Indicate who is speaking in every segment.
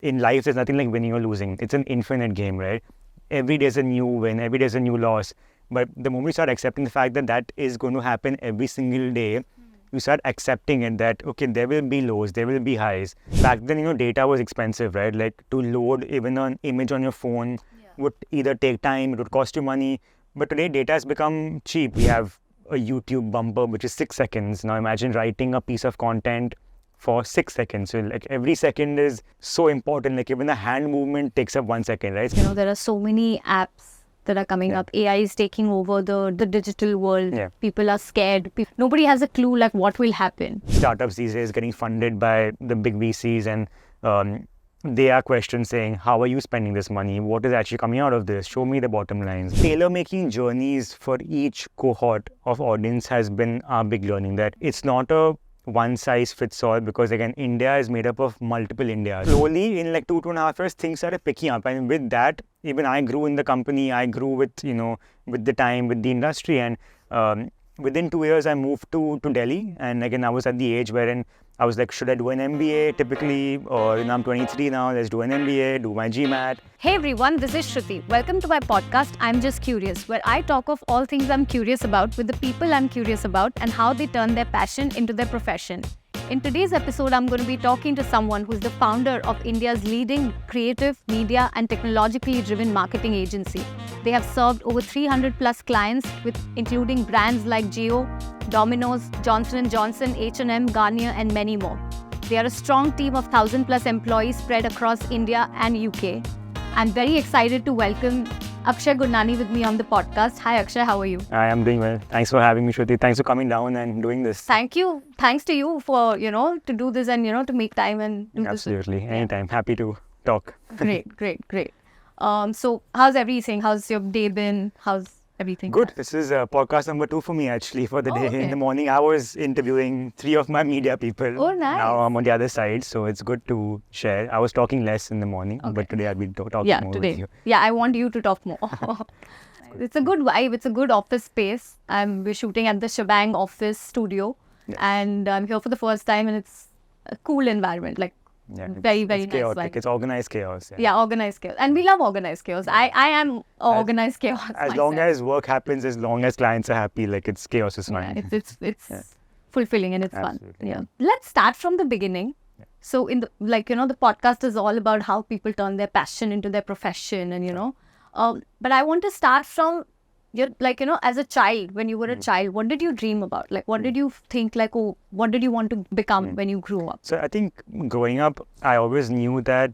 Speaker 1: in life, there's nothing like winning or losing. It's an infinite game, right? Every day is a new win, every day is a new loss. But the moment you start accepting the fact that that is going to happen every single day, you start accepting it that, okay, there will be lows, there will be highs. Back then, data was expensive, right? Like to load even an image on your phone would either take time, it would cost you money. But today, data has become cheap. We have a YouTube bumper, which is 6 seconds. Now imagine writing a piece of content for 6 seconds. So like every second is so important. Like even the hand movement takes up 1 second, right?
Speaker 2: There are so many apps that are coming up. AI is taking over the digital world. People are scared. Nobody has a clue like what will happen.
Speaker 1: Startups these days getting funded by the big VCs, and they are questions saying, how are you spending this money? What is actually coming out of this? Show me the bottom lines. Tailor-making journeys for each cohort of audience has been our big learning, that it's not a one size fits all, because again, India is made up of multiple Indias. Slowly, in like 2.5 years, things started picking up. And with that, even I grew in the company, I grew with, with the time, with the industry. And within 2 years, I moved to Delhi. And again, I was at the age wherein I was like, should I do an MBA typically? Or I'm 23 now, let's do an MBA, do my GMAT.
Speaker 2: Hey everyone, this is Shruti. Welcome to my podcast, I'm Just Curious, where I talk of all things I'm curious about with the people I'm curious about and how they turn their passion into their profession. In today's episode, I'm going to be talking to someone who's the founder of India's leading creative, media and technologically driven marketing agency. They have served over 300 plus clients, including brands like Jio, Domino's, Johnson & Johnson, H&M, Garnier and many more. They are a strong team of 1,000 plus employees spread across India and UK. I'm very excited to welcome Akshay Gurnani with me on the podcast. Hi Akshay, how are you?
Speaker 1: I am doing well. Thanks for having me, Shruti. Thanks for coming down and doing this.
Speaker 2: Thank you. Thanks to you for, to do this and, to make time and do
Speaker 1: Absolutely.
Speaker 2: this.
Speaker 1: Anytime. Happy to talk.
Speaker 2: Great. So how's everything? How's your day been? How's everything?
Speaker 1: Good. This is podcast number 2 for me actually for the day.
Speaker 2: Okay.
Speaker 1: In the morning, I was interviewing 3 of my media people.
Speaker 2: Oh, nice.
Speaker 1: Now I'm on the other side, so it's good to share. I was talking less in the morning, but today I'll be talking more with you.
Speaker 2: Yeah, I want you to talk more. It's a good vibe. It's a good office space. We're shooting at the Schbang office studio, and I'm here for the first time, and it's a cool environment. Very nice
Speaker 1: chaotic.
Speaker 2: vibe.
Speaker 1: It's organized chaos.
Speaker 2: Yeah, organized chaos. And we love organized chaos. I am organized chaos
Speaker 1: As
Speaker 2: myself.
Speaker 1: long as work happens, as long as clients are happy, it's chaos is fine.
Speaker 2: It's fulfilling and it's
Speaker 1: Absolutely.
Speaker 2: fun. Yeah. Let's start from the beginning. So in the the podcast is all about how people turn their passion into their profession, and but I want to start from as a child, when you were a child, what did you dream about? What did you think what did you want to become when you grew up?
Speaker 1: So I think growing up, I always knew that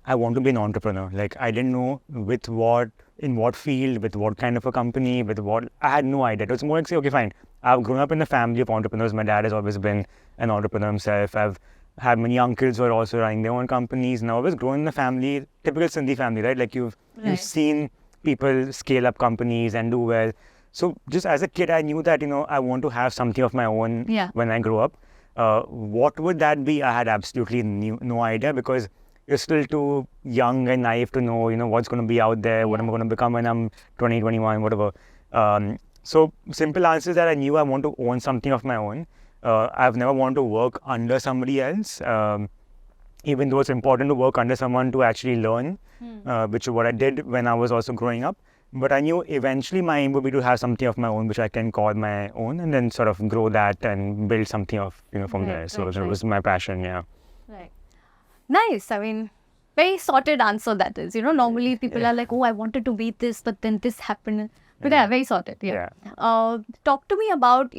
Speaker 1: I want to be an entrepreneur. I didn't know in what field, with what kind of a company, with what, I had no idea. It was more like, say, okay, fine. I've grown up in a family of entrepreneurs. My dad has always been an entrepreneur himself. I've had many uncles who are also running their own companies. And I always grown in a family, typical Sindhi family, right? You've seen people scale up companies and do well. So just as a kid, I knew that, I want to have something of my own when I grow up. What would that be? I had absolutely no idea, because you're still too young and naive to know, what's going to be out there, what I'm going to become when I'm 20, 21, whatever. So simple answer is that I knew I want to own something of my own. I've never wanted to work under somebody else, even though it's important to work under someone to actually learn, which is what I did when I was also growing up. But I knew eventually my aim would be to have something of my own, which I can call my own, and then sort of grow that and build something of, from there. So it was my passion,
Speaker 2: Right. Nice. I mean, very sorted answer that is. Normally people are like, oh, I wanted to be this, but then this happened. But very sorted. Talk to me about,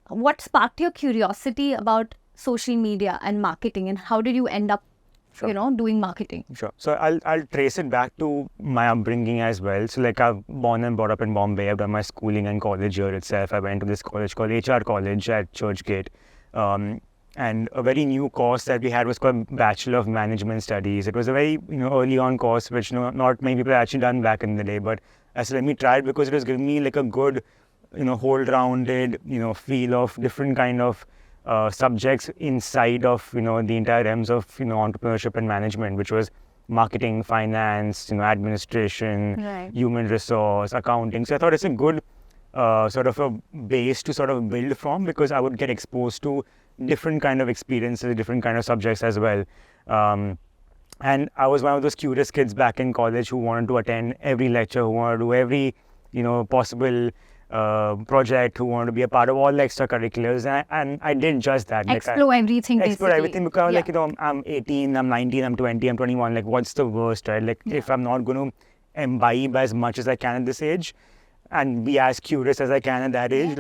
Speaker 2: what sparked your curiosity about social media and marketing, and how did you end up, doing marketing?
Speaker 1: Sure. So I'll trace it back to my upbringing as well. So I've born and brought up in Bombay. I've done my schooling and college here itself. I went to this college called HR College at Churchgate. And a very new course that we had was called Bachelor of Management Studies. It was a very early on course, which not many people had actually done back in the day. But I said, let me try it, because it was giving me a good whole-rounded feel of different kind of subjects inside of the entire realms of entrepreneurship and management, which was marketing, finance, administration, human resource, accounting. So I thought it's a good sort of a base to sort of build from, because I would get exposed to different kind of experiences, different kind of subjects as well. And I was one of those curious kids back in college who wanted to attend every lecture, who wanted to do every, possible project, who wanted to be a part of all the extracurriculars. And I did just that.
Speaker 2: Explore everything,
Speaker 1: Explore
Speaker 2: basically.
Speaker 1: everything because, I'm 18, I'm 19, I'm 20, I'm 21. Like, what's the worst, right? Like, if I'm not going to imbibe as much as I can at this age and be as curious as I can at that age,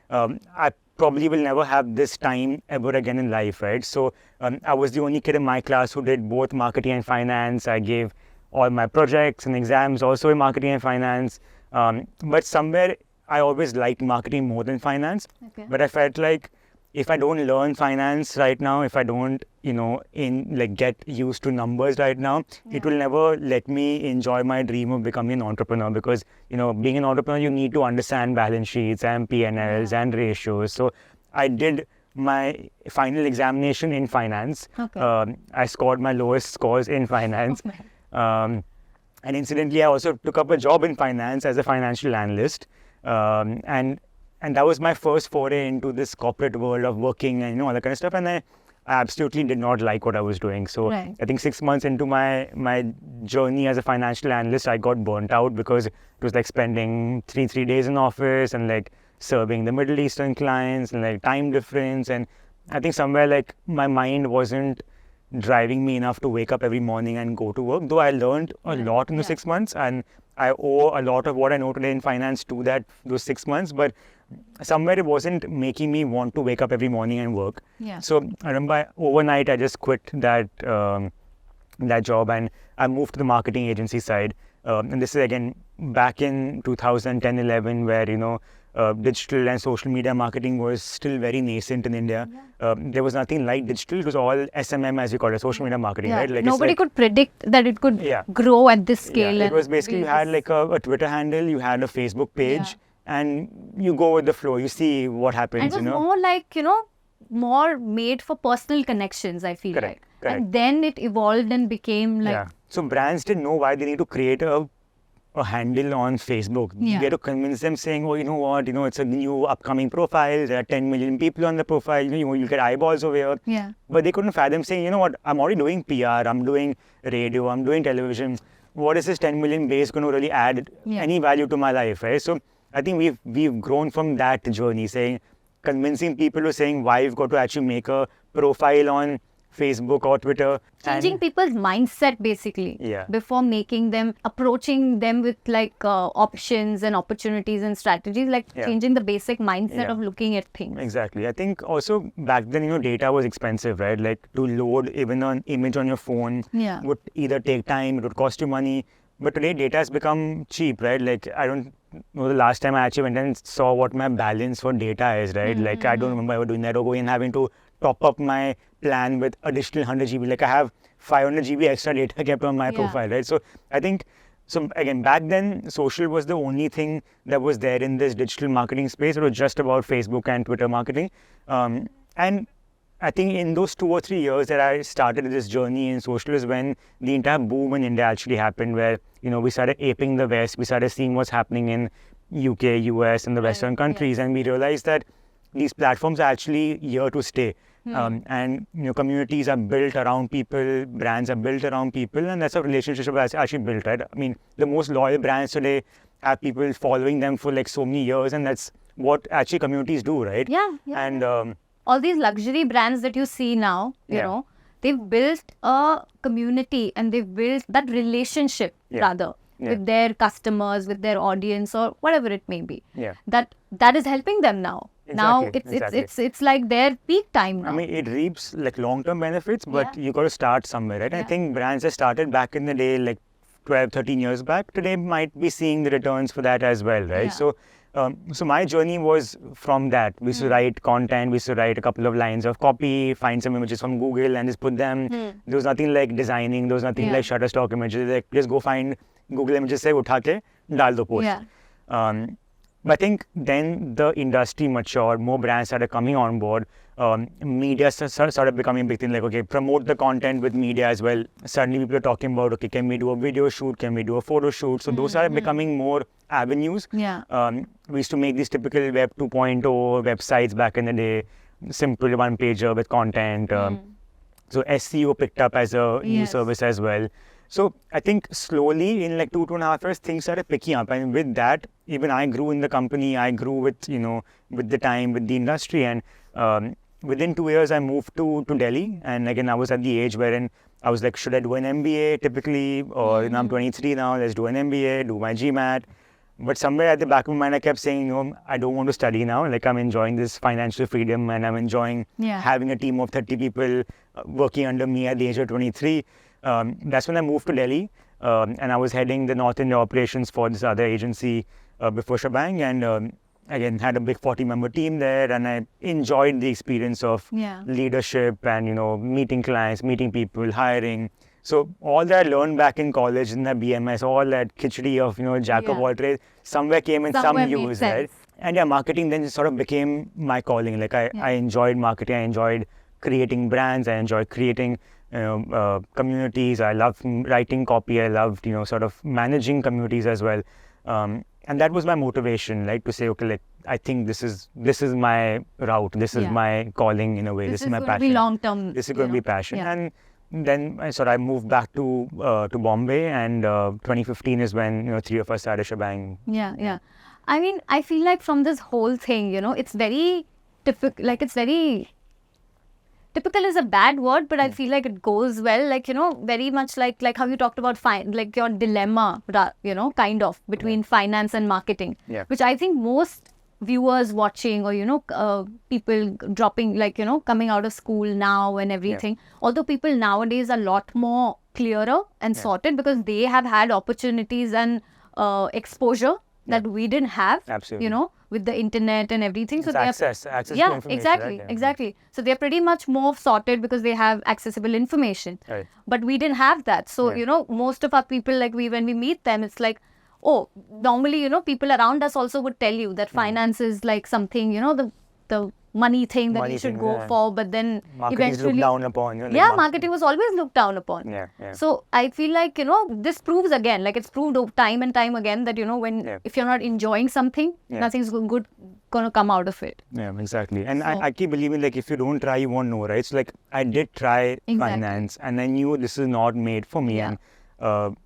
Speaker 1: I probably will never have this time ever again in life, right? So I was the only kid in my class who did both marketing and finance. I gave all my projects and exams also in marketing and finance. But somewhere I always liked marketing more than finance.
Speaker 2: Okay.
Speaker 1: But I felt like if I don't learn finance right now, if I don't, get used to numbers right now, it will never let me enjoy my dream of becoming an entrepreneur because, being an entrepreneur, you need to understand balance sheets and P&Ls and ratios. So I did my final examination in finance.
Speaker 2: Okay.
Speaker 1: I scored my lowest scores in finance. And incidentally, I also took up a job in finance as a financial analyst. And that was my first foray into this corporate world of working and all that kind of stuff. And I absolutely did not like what I was doing. So
Speaker 2: Right.
Speaker 1: I think 6 months into my journey as a financial analyst, I got burnt out because it was like spending three days in office and like serving the Middle Eastern clients and like time difference. And I think somewhere like my mind wasn't driving me enough to wake up every morning and go to work, though I learned a lot in the 6 months, and I owe a lot of what I know today in finance to those 6 months, but somewhere it wasn't making me want to wake up every morning and work.
Speaker 2: Yeah.
Speaker 1: So I remember overnight I just quit that job and I moved to the marketing agency side. And this is again back in 2010-11 where digital and social media marketing was still very nascent in India. There was nothing like digital. It was all SMM, as you call it, social media marketing, right? Like
Speaker 2: Nobody could predict that it could grow at this scale.
Speaker 1: It was basically you had like a Twitter handle, you had a Facebook page, and you go with the flow. You see what happens.
Speaker 2: And it was more like, more made for personal connections, I feel like.
Speaker 1: Correct.
Speaker 2: And then it evolved and became like...
Speaker 1: So brands didn't know why they need to create a handle on Facebook. You had to convince them saying, oh, you know what, it's a new upcoming profile. There are 10 million people on the profile. You get eyeballs over here.
Speaker 2: Yeah.
Speaker 1: But they couldn't fathom saying, you know what, I'm already doing PR, I'm doing radio, I'm doing television. What is this 10 million base going to really add any value to my life, right? So I think we've grown from that journey, saying, convincing people to saying why you've got to actually make a profile on Facebook or Twitter.
Speaker 2: Changing people's mindset basically before approaching them with like options and opportunities and strategies, like changing the basic mindset of looking at things.
Speaker 1: Exactly. I think also back then, data was expensive, right? Like to load even an image on your phone would either take time, it would cost you money. But today data has become cheap, right? Like I don't know the last time I actually went and saw what my balance for data is, right? Like I don't remember ever doing that or going and having to top up my plan with additional 100 GB. Like I have 500 GB extra data kept on my profile, right? So I think, again, back then, social was the only thing that was there in this digital marketing space. It was just about Facebook and Twitter marketing. And I think in those 2 or 3 years that I started this journey in social is when the entire boom in India actually happened, where, we started aping the West. We started seeing what's happening in UK, US, and the Western countries. And we realized that these platforms are actually here to stay. And communities are built around people, brands are built around people, and that's how relationships are actually built, right? I mean, the most loyal brands today have people following them for like so many years, and that's what actually communities do, right? And
Speaker 2: all these luxury brands that you see now, you know, they've built a community and they've built that relationship rather with their customers, with their audience, or whatever it may be. That is helping them now. Now it's like their peak time now.
Speaker 1: I mean, it reaps like long-term benefits, but you got to start somewhere, right? I think brands that started back in the day, like 12, 13 years back, today might be seeing the returns for that as well, right? So my journey was from that. We used to write content, we used to write a couple of lines of copy, find some images from Google and just put them. There was nothing like designing, there was nothing like Shutterstock images. Like just go find Google images, say, utha ke, dal do post. But I think then the industry matured, more brands started coming on board. Media started becoming a big thing, like, okay, promote the content with media as well. Suddenly people are talking about, okay, can we do a video shoot? Can we do a photo shoot? So those started becoming more avenues. We used to make these typical Web 2.0 websites back in the day, simple one-pager with content. So SEO picked up as a new
Speaker 2: Yes.
Speaker 1: service as well. So I think slowly in like 2.5 years, things started picking up. And with that, even I grew in the company. I grew with, with the time, with the industry. And within 2 years, I moved to Delhi. And again, I was at the age wherein I was like, should I do an MBA typically? Or, I'm 23 now, let's do an MBA, do my GMAT. But somewhere at the back of my mind, I kept saying, I don't want to study now. Like, I'm enjoying this financial freedom and I'm enjoying having a team of 30 people working under me at the age of 23. That's when I moved to Delhi, and I was heading the North India operations for this other agency before Shbang, and again had a big 40-member team there, and I enjoyed the experience of leadership and meeting clients, meeting people, hiring. So all that I learned back in college in the BMS, all that khichdi of jack of all trades, somewhere came in some use, right? And marketing then sort of became my calling. Like I enjoyed marketing, I enjoyed creating brands, I enjoyed creating communities. I loved writing copy. I loved, sort of managing communities as well. And that was my motivation, like to say, okay, like I think this is my route. This is my calling in a way. This is my passion.
Speaker 2: This is going to be long term.
Speaker 1: This is going to be passion. And then I moved back to Bombay, and 2015 is when 3 of us started Shbang.
Speaker 2: Yeah. I mean, I feel like from this whole thing, it's very typical. Like it's very. Typical is a bad word, but I feel like it goes well. Like, very much like how you talked about like your dilemma, kind of between finance and marketing, which I think most viewers watching or, people dropping, like, coming out of school now and everything. Although people nowadays are a lot more clearer and sorted because they have had opportunities and exposure that we didn't have,
Speaker 1: absolutely,
Speaker 2: with the internet and everything. So
Speaker 1: access to information.
Speaker 2: Exactly. So they're pretty much more sorted because they have accessible information.
Speaker 1: Right.
Speaker 2: But we didn't have that. So, most of our people, like when we meet them, it's like, oh, normally, people around us also would tell you that finance is like something, the money thing that you should go for, but then
Speaker 1: marketing is looked down upon.
Speaker 2: Marketing was always looked down upon. So I feel like, this proves again, like it's proved time and time again that, when if you're not enjoying something, nothing's good going to come out of it.
Speaker 1: Yeah, exactly. And I keep believing, like, if you don't try, you won't know, right? So like I did try finance, and I knew this is not made for me. And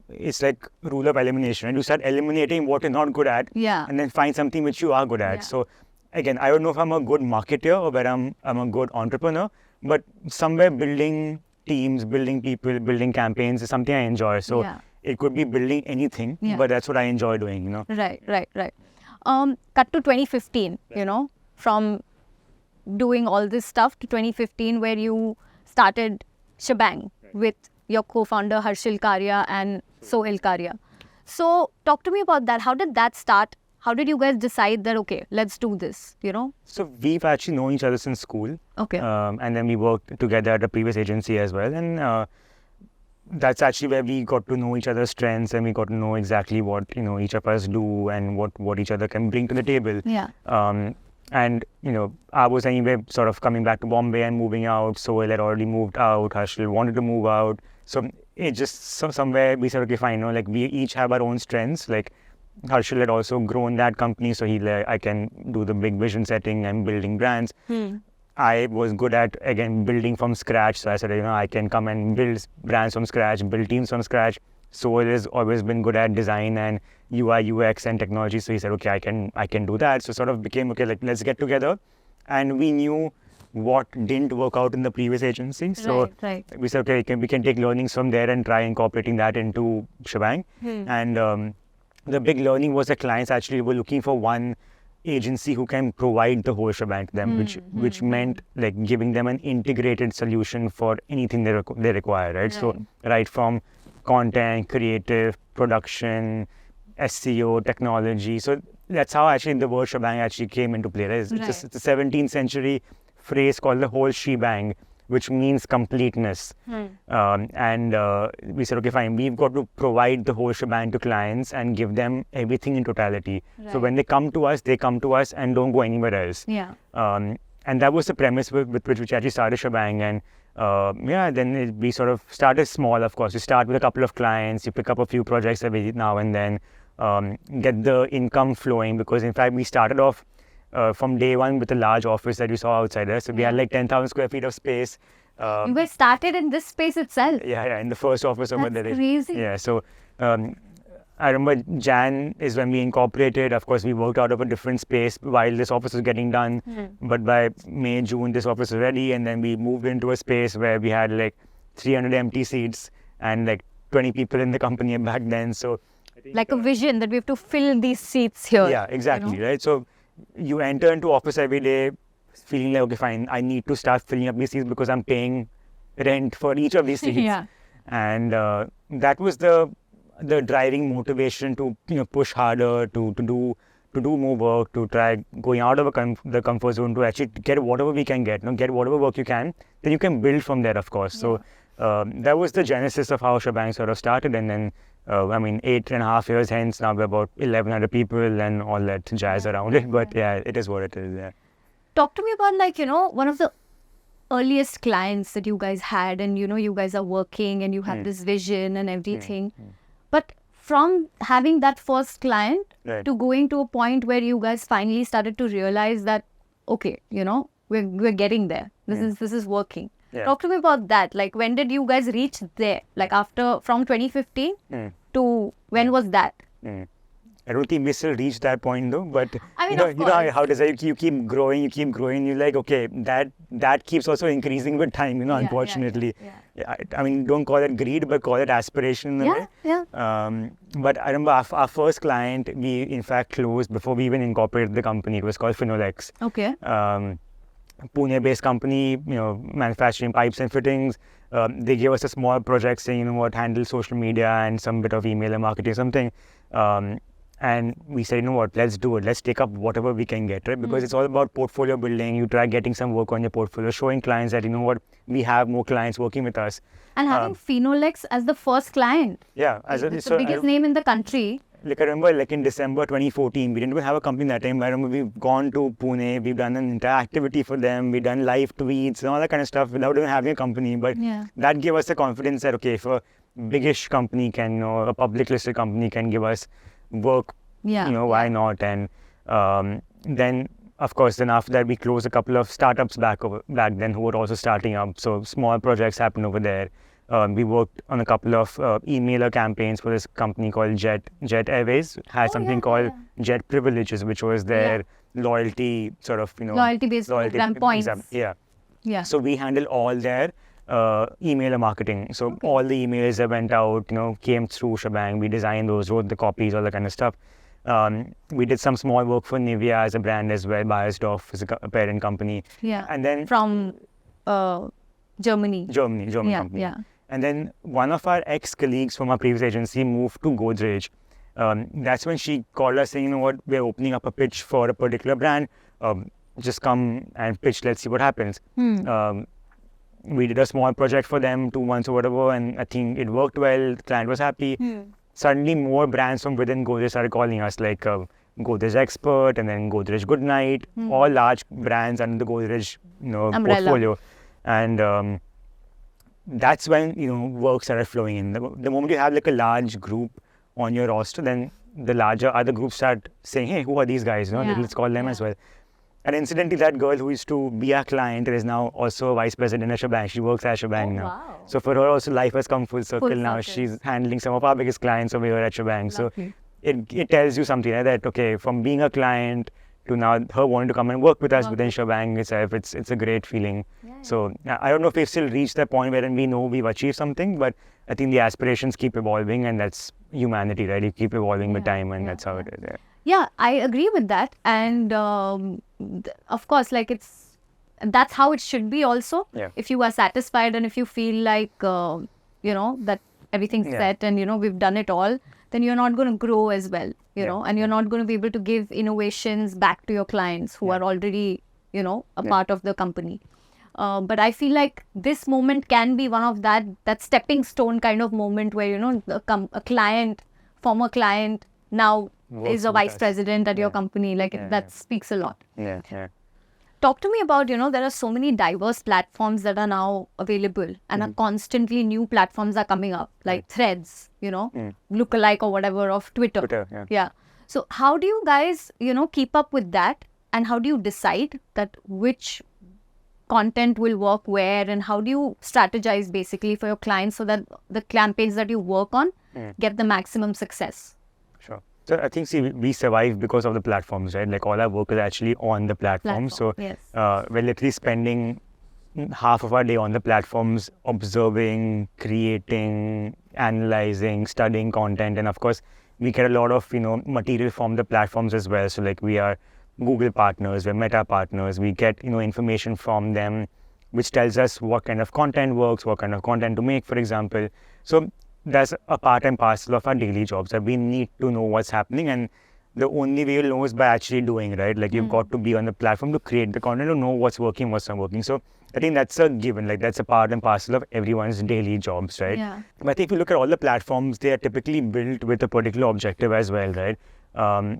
Speaker 1: it's like rule of elimination, right? You start eliminating what you're not good at, and then find something which you are good at. So again, I don't know if I'm a good marketer or whether I'm a good entrepreneur, but somewhere building teams, building people, building campaigns is something I enjoy. So it could be building anything, but that's what I enjoy doing,
Speaker 2: Right. Cut to 2015, from doing all this stuff to 2015 where you started Shbang with your co-founder Harshil Karia and Sohail Karia. So talk to me about that. How did that start? How did you guys decide that, okay, let's do this,
Speaker 1: So we've actually known each other since school.
Speaker 2: Okay.
Speaker 1: And then we worked together at a previous agency as well. And that's actually where we got to know each other's strengths, and we got to know exactly what, each of us do and what each other can bring to the table. And, I was anyway sort of coming back to Bombay and moving out. Sohail had already moved out. Harshil wanted to move out. So it just somewhere we said, okay, fine, like we each have our own strengths. Like Harshil had also grown that company, so I can do the big vision setting and building brands. I was good at, again, building from scratch. So I said, I can come and build brands from scratch, build teams from scratch. Sohail has always been good at design and UI, UX and technology. So he said, okay, I can do that. So sort of became, okay, like let's get together. And we knew what didn't work out in the previous agency. So we said, okay, we can take learnings from there and try incorporating that into Shbang. And the big learning was that clients actually were looking for one agency who can provide the whole shebang to them, which meant like giving them an integrated solution for anything they require, right? So right from content, creative, production, SEO, technology. So that's how actually the word shebang actually came into play. Right? It's a 17th century phrase called the whole shebang, which means completeness. And we said, okay, fine, we've got to provide the whole shebang to clients and give them everything in totality. So when they come to us and don't go anywhere else. And that was the premise with which we actually started Shbang. And then we sort of started small, of course. You start with a couple of clients, you pick up a few projects every now and then, get the income flowing, because in fact we started off from day one with a large office that you saw outside us. So we had like 10,000 square feet of space.
Speaker 2: You guys started in this space itself.
Speaker 1: Yeah, in the first office over there.
Speaker 2: That's crazy.
Speaker 1: Yeah, so I remember Jan is when we incorporated. Of course, we worked out of a different space while this office was getting done. But by May, June, this office was ready, and then we moved into a space where we had like 300 empty seats and like 20 people in the company back then. So I think,
Speaker 2: Like a vision that we have to fill these seats here.
Speaker 1: yeah, exactly,
Speaker 2: you know?
Speaker 1: right? So you enter into office every day feeling like, okay, fine, I need to start filling up these seats because I'm paying rent for each of these seats.
Speaker 2: Yeah.
Speaker 1: And that was the driving motivation to push harder, to do more work, to try going out of the comfort zone, to actually get whatever we can get, get whatever work you can. Then you can build from there, of course. So that was the genesis of how Schbang sort of started. And then 8.5 years hence, now we're about 1,100 people and all that jazz around it. But yeah, it is what it is. Yeah.
Speaker 2: Talk to me about one of the earliest clients that you guys had, and you guys are working and you have this vision and everything. But from having that first client to going to a point where you guys finally started to realize that, okay, we're getting there. This is working.
Speaker 1: Yeah.
Speaker 2: Talk to me about that. Like, when did you guys reach there? Like, from 2015 to when was that?
Speaker 1: I don't think we still reached that point though, but
Speaker 2: I mean,
Speaker 1: you
Speaker 2: of
Speaker 1: know
Speaker 2: course.
Speaker 1: how does it, you keep growing, you're like, okay, that keeps also increasing with time, unfortunately.
Speaker 2: Yeah.
Speaker 1: I mean, don't call it greed, but call it aspiration in a way.
Speaker 2: Yeah.
Speaker 1: But I remember our first client, we in fact closed before we even incorporated the company. It was called Finolex.
Speaker 2: Okay.
Speaker 1: Pune-based company, manufacturing pipes and fittings. They gave us a small project saying, handle social media and some bit of email and marketing, something. And we said, let's do it. Let's take up whatever we can get, right? Because it's all about portfolio building. You try getting some work on your portfolio, showing clients that, we have more clients working with us.
Speaker 2: And having Finolex as the first client.
Speaker 1: Yeah.
Speaker 2: It's the biggest name in the country.
Speaker 1: Like I remember, like in December 2014, we didn't even have a company that time. I remember we've gone to Pune, we've done an entire activity for them, we've done live tweets and all that kind of stuff without even having a company. But that gave us the confidence that, okay, if a biggish company can, a public listed company can give us work, why not? And then, of course, then after that, we closed a couple of startups back then who were also starting up. So small projects happened over there. We worked on a couple of emailer campaigns for this company called Jet Airways. Had something called Jet Privileges, which was their loyalty sort of,
Speaker 2: loyalty-based program points.
Speaker 1: Yeah. So we handled all their emailer marketing. So all the emails that went out, came through Schbang. We designed those, wrote the copies, all that kind of stuff. We did some small work for Nivea as a brand as well. Bayersdorf is a parent company.
Speaker 2: Yeah.
Speaker 1: And then
Speaker 2: from German
Speaker 1: company.
Speaker 2: Yeah.
Speaker 1: And then one of our ex-colleagues from our previous agency moved to Godrej. That's when she called us saying, we're opening up a pitch for a particular brand. Just come and pitch, let's see what happens. We did a small project for them, 2 months or whatever, and I think it worked well. The client was happy. Suddenly, more brands from within Godrej started calling us, like Godrej Expert and then Godrej Goodnight, all large brands under the Godrej portfolio. And that's when work started flowing in. The moment you have like a large group on your roster, then the larger other groups start saying, hey, who are these guys? Let's call them as well. And incidentally, that girl who used to be our client is now also a vice president at Schbang. She works at Schbang now.
Speaker 2: Wow.
Speaker 1: So for her also life has come full circle now.
Speaker 2: circle.
Speaker 1: She's handling some of our biggest clients over here at Schbang. So it tells you something that, okay, from being a client to now her wanting to come and work with us within Schbang itself, it's a great feeling. So I don't know if we've still reached that point wherein we know we've achieved something, but I think the aspirations keep evolving, and that's humanity, right? You keep evolving with time, and that's how it is.
Speaker 2: Yeah, I agree with that. And of course, that's how it should be also.
Speaker 1: Yeah.
Speaker 2: If you are satisfied and if you feel like, that everything's set and, we've done it all, then you're not going to grow as well, and you're not going to be able to give innovations back to your clients who are already, a part of the company. But I feel like this moment can be one of that stepping stone kind of moment where, a client, former client, now is a vice president at your company. That speaks a lot.
Speaker 1: Yeah.
Speaker 2: Talk to me about, there are so many diverse platforms that are now available and are constantly new platforms are coming up, like Threads, lookalike or whatever of Twitter. Yeah. So how do you guys, keep up with that, and how do you decide that which content will work where, and how do you strategize basically for your clients so that the campaigns that you work on get the maximum success?
Speaker 1: Sure. So I think, see, we survive because of the platforms, right? Like all our work is actually on the platform. So
Speaker 2: yes.
Speaker 1: We're literally spending half of our day on the platforms, observing, creating, analyzing, studying content, and of course, we get a lot of material from the platforms as well. So like we are Google partners, we're Meta partners. We get information from them, which tells us what kind of content works, what kind of content to make, for example. So that's a part and parcel of our daily jobs that we need to know what's happening, and the only way you'll know is by actually doing, right? Like you've got to be on the platform to create the content, to know what's working, what's not working. So I think that's a given, like that's a part and parcel of everyone's daily jobs, right?
Speaker 2: Yeah.
Speaker 1: But I think if you look at all the platforms, they are typically built with a particular objective as well, right?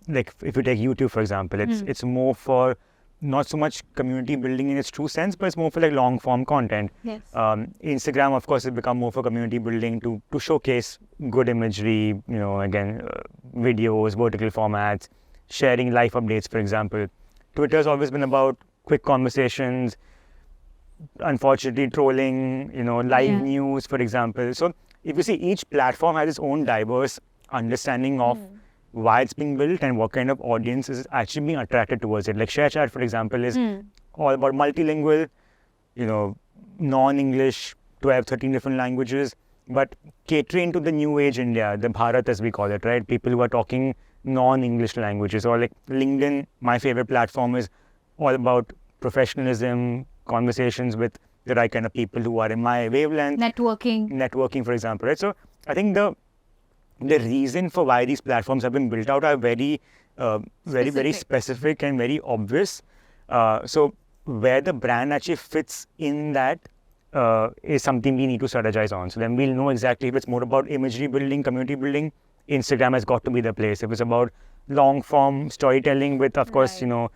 Speaker 1: Like if you take YouTube, for example, it's more for not so much community building in its true sense, but it's more for like long form content.
Speaker 2: Yes.
Speaker 1: Instagram, of course, has become more for community building to showcase good imagery, videos, vertical formats, sharing life updates, for example. Twitter has always been about quick conversations, unfortunately trolling, live news, for example. So if you see, each platform has its own diverse understanding of why it's being built and what kind of audience is actually being attracted towards it. Like ShareChat, for example, is all about multilingual, non-English, 12, 13 different languages, but catering to the new age India, the Bharat as we call it, right? People who are talking non-English languages. Or like LinkedIn, my favorite platform, is all about professionalism, conversations with the right kind of people who are in my wavelength. Networking, for example, right? So I think the reason for why these platforms have been built out are very specific and very obvious. So where the brand actually fits in that is something we need to strategize on. So then we'll know exactly if it's more about imagery building, community building, Instagram has got to be the place. If it's about long form storytelling with, of course, a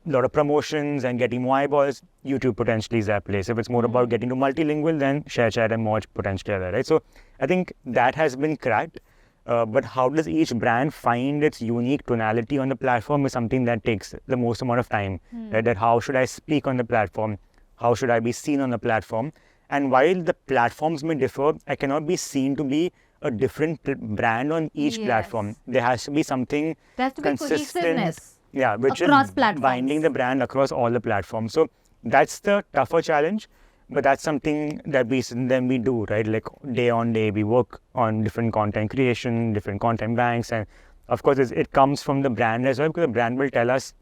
Speaker 1: lot of promotions and getting more eyeballs, YouTube potentially is that place. If it's more about getting to multilingual, then ShareChat and Merge potentially are there, right? So I think that has been cracked. But how does each brand find its unique tonality on the platform is something that takes the most amount of time. Right? That how should I speak on the platform? How should I be seen on the platform? And while the platforms may differ, I cannot be seen to be a different brand on each platform. There has to be something consistent. Yeah, which
Speaker 2: across
Speaker 1: is
Speaker 2: platforms,
Speaker 1: binding the brand across all the platforms. So that's the tougher challenge, but that's something that we do, right? Like day on day, we work on different content creation, different content banks, and of course it comes from the brand as well, because the brand will tell us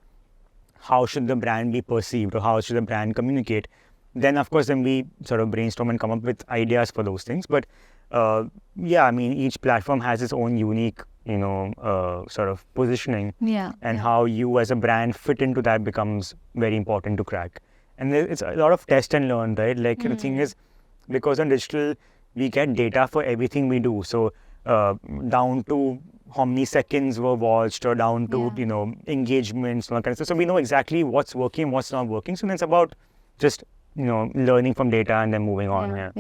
Speaker 1: how should the brand be perceived or how should the brand communicate. Then of course we sort of brainstorm and come up with ideas for those things. But each platform has its own unique sort of positioning, and how you as a brand fit into that becomes very important to crack. And it's a lot of test and learn, right? Like the thing is, because on digital we get data for everything we do, so down to how many seconds were watched, or down to engagements and all kind of stuff. So we know exactly what's working, what's not working. So then it's about just learning from data and then moving on.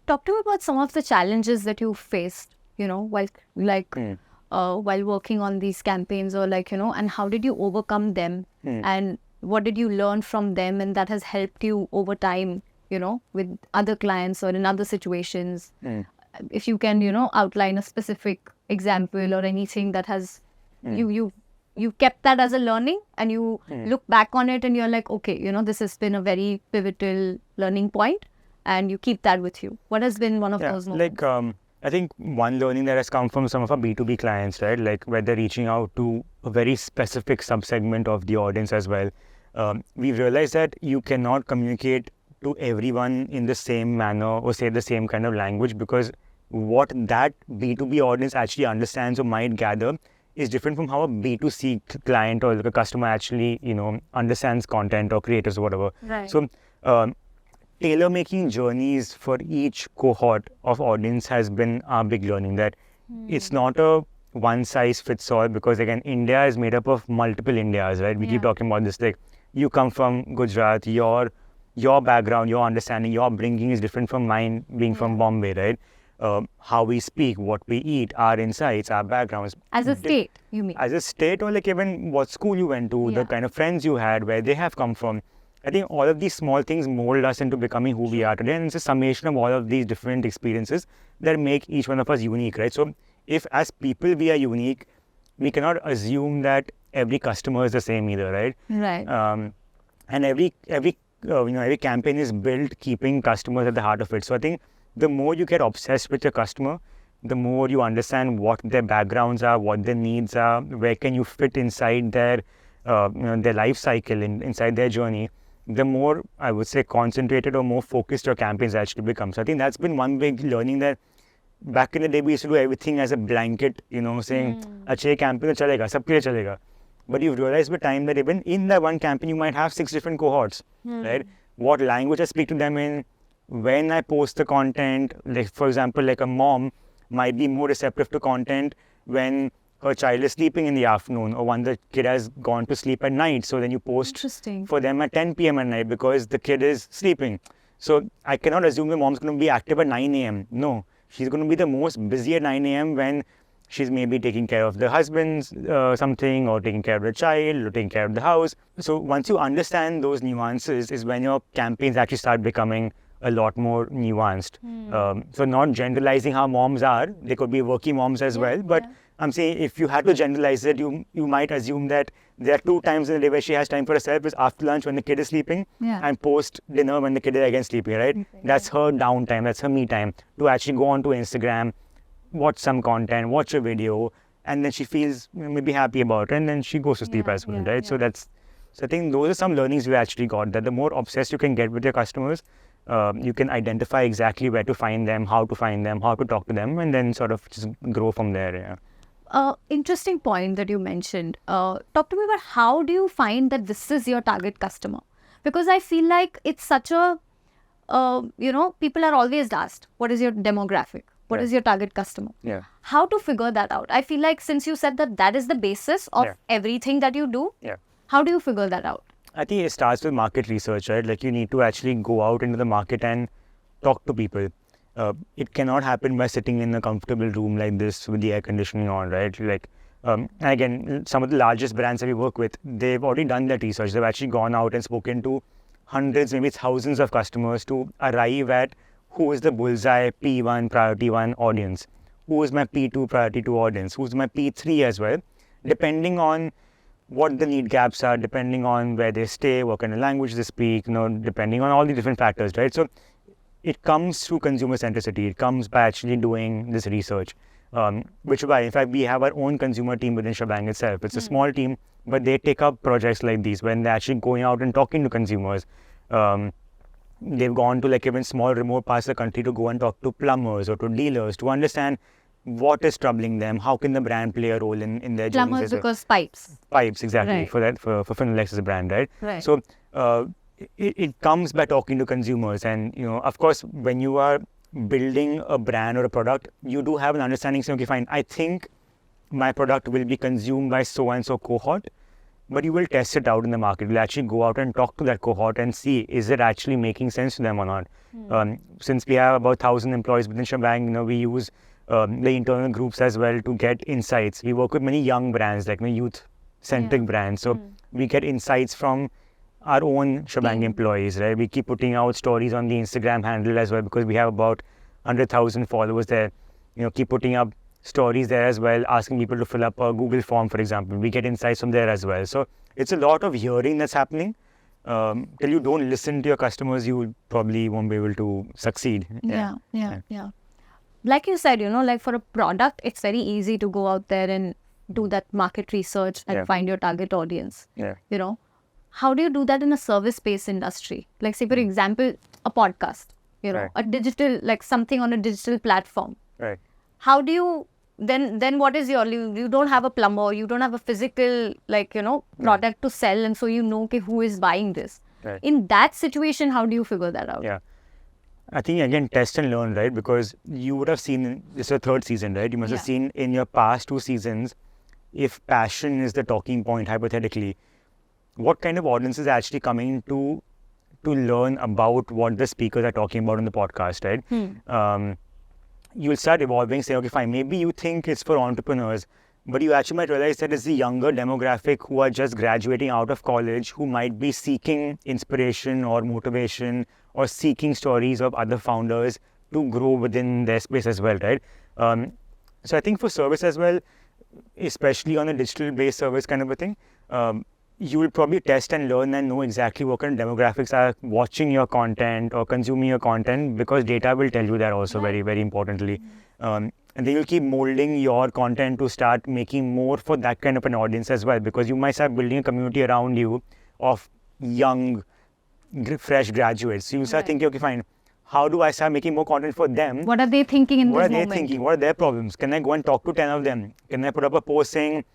Speaker 2: Talk to me about some of the challenges that you faced, while working on these campaigns, or and how did you overcome them, and what did you learn from them, and that has helped you over time, with other clients or in other situations. If you can, outline a specific example or anything that has you kept that as a learning, and you look back on it and you're like, okay, this has been a very pivotal learning point, and you keep that with you. What has been one of those moments?
Speaker 1: Like, I think one learning that has come from some of our B2B clients, right? Like where they're reaching out to a very specific subsegment of the audience as well. We've realized that you cannot communicate to everyone in the same manner or say the same kind of language, because what that B2B audience actually understands or might gather is different from how a B2C client or like a customer actually, understands content or creators or whatever.
Speaker 2: Right.
Speaker 1: So, tailor-making journeys for each cohort of audience has been our big learning, that it's not a one-size-fits-all, because again, India is made up of multiple Indias, right? We keep talking about this, like you come from Gujarat, your background, your understanding, your upbringing is different from mine being from Bombay, right? How we speak, what we eat, our insights, our backgrounds.
Speaker 2: As a state, you mean?
Speaker 1: As a state, or like even what school you went to, the kind of friends you had, where they have come from. I think all of these small things mold us into becoming who we are today, and it's a summation of all of these different experiences that make each one of us unique, right? So if as people we are unique, we cannot assume that every customer is the same either, right?
Speaker 2: Right.
Speaker 1: And every campaign is built keeping customers at the heart of it. So I think the more you get obsessed with your customer, the more you understand what their backgrounds are, what their needs are, where can you fit inside their their life cycle, inside their journey, the more, I would say, concentrated or more focused your campaigns actually become. So I think that's been one big learning, that back in the day we used to do everything as a blanket, saying, "Achha, ye campaign to chalega, sabke liye chalega." But you've realized with time that even in that one campaign, you might have 6 different cohorts, right? What language I speak to them in, when I post the content. Like, for example, like a mom might be more receptive to content when her child is sleeping in the afternoon, or when the kid has gone to sleep at night. So then you post for them at 10 p.m. at night because the kid is sleeping. So I cannot assume the mom's going to be active at 9 a.m. No, she's going to be the most busy at 9 a.m. when she's maybe taking care of the husband's something, or taking care of the child, or taking care of the house. So once you understand those nuances is when your campaigns actually start becoming a lot more nuanced. So not generalizing how moms are. They could be working moms as well. But I'm saying if you had to generalize it, you might assume that there are 2 times in the day where she has time for herself, is after lunch when the kid is sleeping, and post dinner when the kid is again sleeping, right? That's her downtime, that's her me time to actually go onto Instagram, watch some content, watch a video, and then she feels maybe happy about it, and then she goes to sleep as well, right? So I think those are some learnings we actually got, that the more obsessed you can get with your customers, you can identify exactly where to find them, how to talk to them, and then sort of just grow from there.
Speaker 2: Interesting point that you mentioned. Talk to me about how do you find that this is your target customer? Because I feel like it's such a, people are always asked, what is your demographic? What is your target customer? How to figure that out? I feel like since you said that is the basis of everything that you do, how do you figure that out?
Speaker 1: I think it starts with market research, right? Like, you need to actually go out into the market and talk to people. It cannot happen by sitting in a comfortable room like this with the air conditioning on, right? Like, again, some of the largest brands that we work with, they've already done that research. They've actually gone out and spoken to hundreds, maybe thousands of customers to arrive at who is the bullseye P1 priority 1 audience, who is my P2 priority 2 audience, who's my P3 as well, depending on what the need gaps are, depending on where they stay, what kind of language they speak, depending on all the different factors, right? So it comes through consumer centricity. It comes by actually doing this research, which is why, in fact, we have our own consumer team within Schbang itself. It's a small team, but they take up projects like these when they're actually going out and talking to consumers. They've gone to like even small remote parts of the country to go and talk to plumbers or to dealers to understand what is troubling them, how can the brand play a role in their journeys.
Speaker 2: Plumbers, because pipes.
Speaker 1: Pipes, exactly,
Speaker 2: Right.
Speaker 1: for that, for Finolex as a brand, right?
Speaker 2: Right.
Speaker 1: So it comes by talking to consumers, and of course, when you are building a brand or a product, you do have an understanding saying, okay, fine, I think my product will be consumed by so and so cohort, but you will test it out in the market. You'll actually go out and talk to that cohort and see, is it actually making sense to them or not? Since we have about 1,000 employees within Schbang, we use the internal groups as well to get insights. We work with many young brands, like youth-centric brands. So we get insights from our own Schbang employees, right? We keep putting out stories on the Instagram handle as well, because we have about 100,000 followers there. Keep putting up stories there as well, asking people to fill up a Google form, for example. We get insights from there as well. So it's a lot of hearing that's happening. Till you don't listen to your customers, you probably won't be able to succeed.
Speaker 2: Yeah. Like you said, like for a product, it's very easy to go out there and do that market research and find your target audience. How do you do that in a service-based industry? Like, say, for example, a podcast, a digital, like something on a digital platform.
Speaker 1: Right.
Speaker 2: How do you, then what is you don't have a plumber, you don't have a physical, product to sell, and so okay, who is buying this?
Speaker 1: Right.
Speaker 2: In that situation, how do you figure that out?
Speaker 1: Yeah. I think, again, test and learn, right? Because you would have seen, this is your 3rd season, right? You must have seen in your past 2 seasons, if passion is the talking point, hypothetically, what kind of audience is actually coming to learn about what the speakers are talking about in the podcast, right? You'll start evolving, say, okay, fine, maybe you think it's for entrepreneurs, But you actually might realize that it's the younger demographic who are just graduating out of college, who might be seeking inspiration or motivation or seeking stories of other founders to grow within their space as well, right? So I think for service as well, especially on a digital-based service kind of a thing, you will probably test and learn and know exactly what kind of demographics are watching your content or consuming your content, because data will tell you that also very, very importantly. And they will keep molding your content to start making more for that kind of an audience as well, because you might start building a community around you of young, fresh graduates. So you start thinking, okay, fine, how do I start making more content for them?
Speaker 2: What are they thinking in this moment?
Speaker 1: What are they thinking? What are their problems? Can I go and talk to 10 of them? Can I put up a post saying,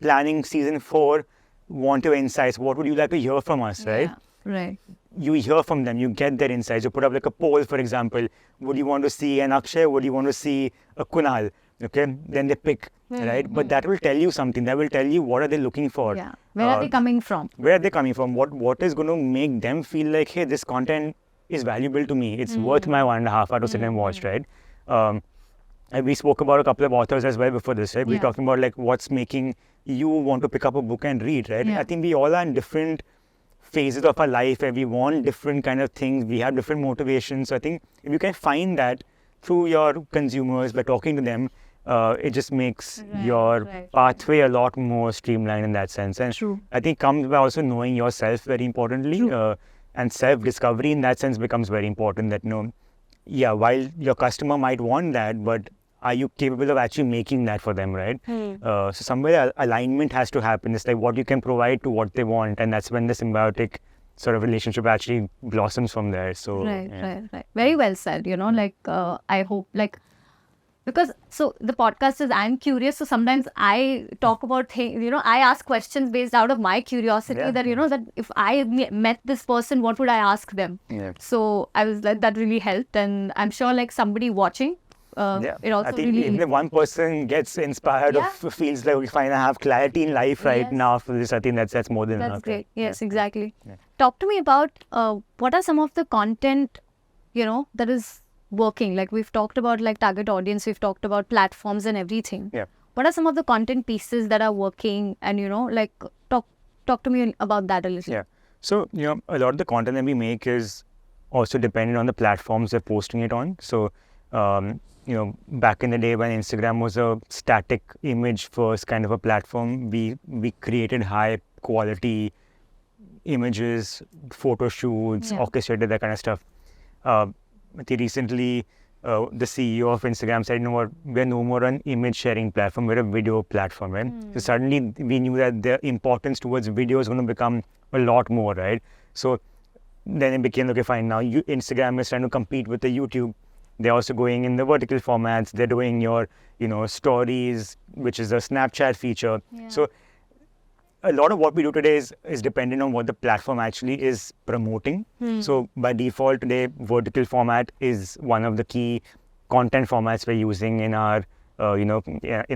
Speaker 1: planning season 4, want your insights? What would you like to hear from us, right?
Speaker 2: Yeah, right.
Speaker 1: You hear from them, you get their insights. You put up like a poll, for example. Would you want to see an Akshay? Would you want to see a Kunal? Okay, then they pick, right? But that will tell you something. That will tell you what are they looking for.
Speaker 2: Yeah. Where are they coming from?
Speaker 1: Where are they coming from? What is going to make them feel like, hey, this content is valuable to me. It's worth my 1.5 hours to sit and watch, right? And we spoke about a couple of authors as well before this, right? We're talking about like what's making you want to pick up a book and read, right? I think we all are in different phases of our life and we want different kind of things. We have different motivations. So I think if you can find that through your consumers by talking to them, it just makes your pathway a lot more streamlined in that sense. And I think it comes by also knowing yourself very importantly, and self-discovery in that sense becomes very important. That while your customer might want that, but are you capable of actually making that for them, right? So somewhere alignment has to happen. It's like what you can provide to what they want, and that's when the symbiotic sort of relationship actually blossoms from there. So
Speaker 2: right. Very well said. I hope because so the podcast is I'm curious. So sometimes I talk about things. I ask questions based out of my curiosity. That that if I met this person, what would I ask them? So I was like, that really helped, and I'm sure like somebody watching. It also
Speaker 1: I think even if one person gets inspired or feels like, okay, fine, I have clarity in life right now for this, I think that's more than enough.
Speaker 2: That's great. Yes, exactly. Talk to me about what are some of the content, that is working. Like we've talked about like target audience, we've talked about platforms and everything. What are some of the content pieces that are working, and like talk to me about that a little.
Speaker 1: So a lot of the content that we make is also dependent on the platforms they're posting it on. So back in the day when Instagram was a static image first kind of a platform, we created high quality images, photo shoots, orchestrated that kind of stuff. Recently, the CEO of Instagram said, what, we're no more an image sharing platform, we're a video platform, right? So suddenly we knew that the importance towards video is going to become a lot more, right? So then it became, okay, fine, now Instagram is trying to compete with the YouTube. They're also going in the vertical formats. They're doing your, stories, which is a Snapchat feature. So a lot of what we do today is dependent on what the platform actually is promoting. So by default today, vertical format is one of the key content formats we're using in our, in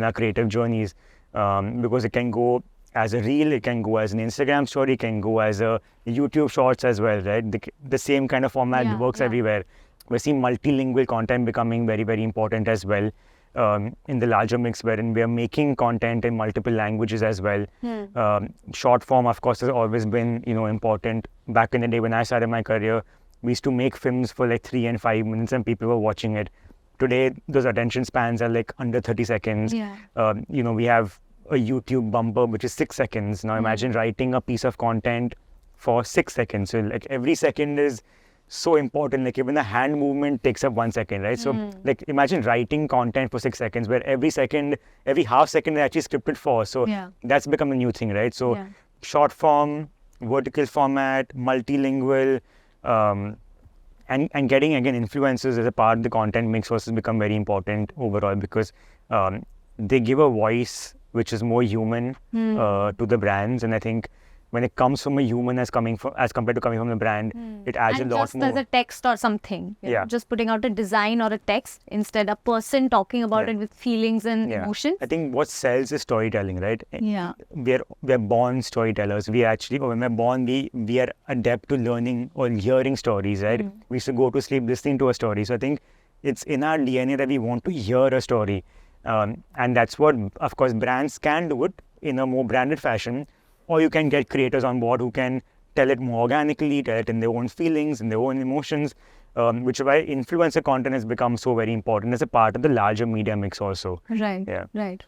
Speaker 1: our creative journeys, because it can go as a reel, it can go as an Instagram story, it can go as a YouTube shorts as well, right? The same kind of format works everywhere. We're seeing multilingual content becoming very, very important as well in the larger mix, wherein we are making content in multiple languages as well. Short form, of course, has always been, important. Back in the day when I started my career, we used to make films for like 3 and 5 minutes and people were watching it. Today, those attention spans are like under 30 seconds. We have a YouTube bumper, which is 6 seconds. Now imagine writing a piece of content for 6 seconds. So like every second is so important. Like even the hand movement takes up 1 second, right? So like imagine writing content for 6 seconds where every half second is actually scripted for. So that's become a new thing, right? So short form, vertical format, multilingual, and getting again influencers as a part of the content mix has become very important overall, because they give a voice which is more human to the brands. And I think when it comes from a human as compared to coming from the brand, it adds a lot more.
Speaker 2: Just as a text or something, just putting out a design or a text instead a person talking about it with feelings and emotions.
Speaker 1: I think what sells is storytelling, right? We're born storytellers. We actually, when we're born, we are adept to learning or hearing stories, right? We used to go to sleep listening to a story. So I think it's in our DNA that we want to hear a story. And that's what, of course, brands can do it in a more branded fashion, or you can get creators on board who can tell it more organically, tell it in their own feelings, in their own emotions, which is why influencer content has become so very important as a part of the larger media mix also.
Speaker 2: Right,
Speaker 1: Yeah.
Speaker 2: right.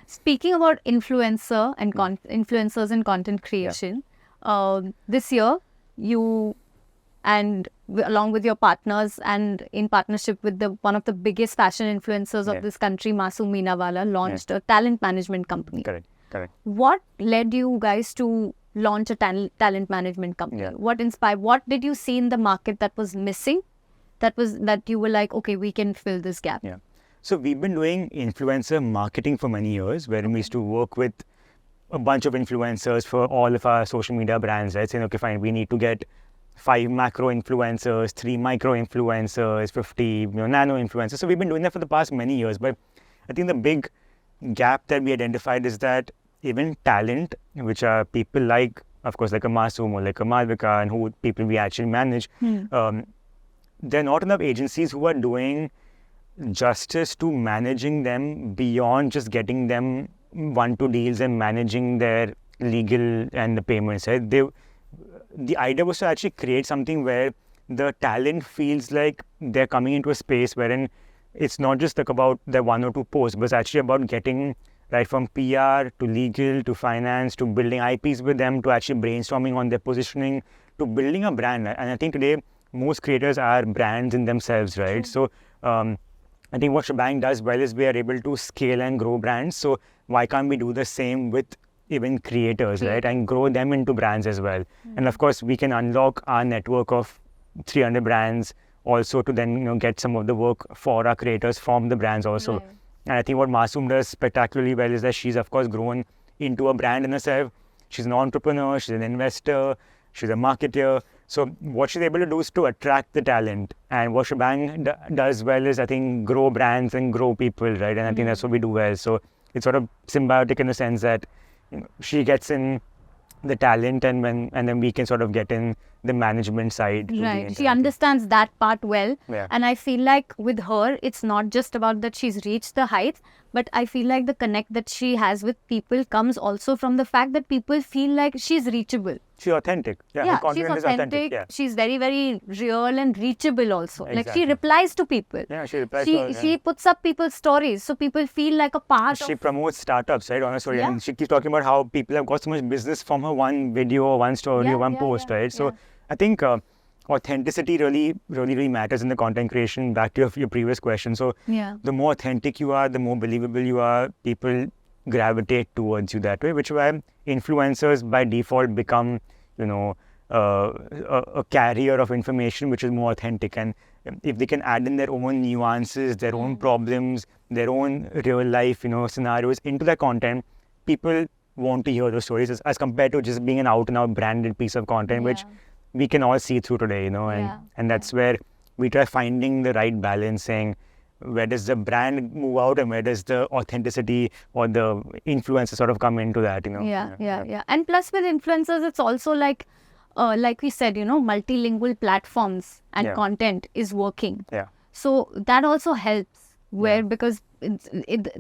Speaker 2: Speaking about influencers and content creation, this year you and along with your partners and in partnership with one of the biggest fashion influencers of this country, Masoom Meenawala, launched a talent management company.
Speaker 1: Correct.
Speaker 2: What led you guys to launch a talent management company?
Speaker 1: Yeah.
Speaker 2: What inspired? What did you see in the market that was missing? That you were like, okay, we can fill this gap.
Speaker 1: Yeah. So we've been doing influencer marketing for many years, wherein we used to work with a bunch of influencers for all of our social media brands, right? Saying, okay, fine, we need to get 5 macro influencers, 3 micro influencers, 50 nano influencers. So we've been doing that for the past many years. But I think the big gap that we identified is that even talent, which are people like, of course, like a Masoom or like a Malvika, and who people we actually manage, there are not enough agencies who are doing justice to managing them beyond just getting them 1-2 deals and managing their legal and the payments. Right? The idea was to actually create something where the talent feels like they're coming into a space wherein it's not just like about the 1 or 2 posts, but it's actually about getting right from PR to legal to finance to building IPs with them to actually brainstorming on their positioning to building a brand. And I think today most creators are brands in themselves, right? So I think what Schbang does well is we are able to scale and grow brands. So why can't we do the same with even creators, right? And grow them into brands as well. And of course, we can unlock our network of 300 brands also to then get some of the work for our creators from the brands also. Right. And I think what Masoom does spectacularly well is that she's of course grown into a brand in herself. She's an entrepreneur, she's an investor, she's a marketer. So what she's able to do is to attract the talent. And what Schbang does well is, I think, grow brands and grow people, right? And I think that's what we do well. So it's sort of symbiotic in the sense that she gets in the talent and then we can sort of get in the management side.
Speaker 2: Right. She understands that part well.
Speaker 1: Yeah.
Speaker 2: And I feel like with her, it's not just about that she's reached the heights, but I feel like the connect that she has with people comes also from the fact that people feel like she's reachable.
Speaker 1: She's authentic.
Speaker 2: Yeah, she's authentic.
Speaker 1: Yeah.
Speaker 2: She's very, very real and reachable also.
Speaker 1: Exactly.
Speaker 2: Like she replies to people.
Speaker 1: Yeah, she replies
Speaker 2: She puts up people's stories, so people feel like a part of...
Speaker 1: She promotes startups, right, on her story.
Speaker 2: Yeah.
Speaker 1: And she keeps talking about how people have got so much business from her one video or one story or one post, right? So I think authenticity really matters in the content creation. Back to your previous question. So the more authentic you are, the more believable you are, people gravitate towards you that way, which is why influencers by default become, a carrier of information which is more authentic. And if they can add in their own nuances, their own problems, their own real life, scenarios into their content, people want to hear those stories as compared to just being an out and out branded piece of content, which we can all see through today, and that's where we try finding the right balance, saying where does the brand move out and where does the authenticity or the influencer sort of come into that,
Speaker 2: Yeah. And plus with influencers, it's also like we said, multilingual platforms and content is working.
Speaker 1: Yeah.
Speaker 2: So that also helps because the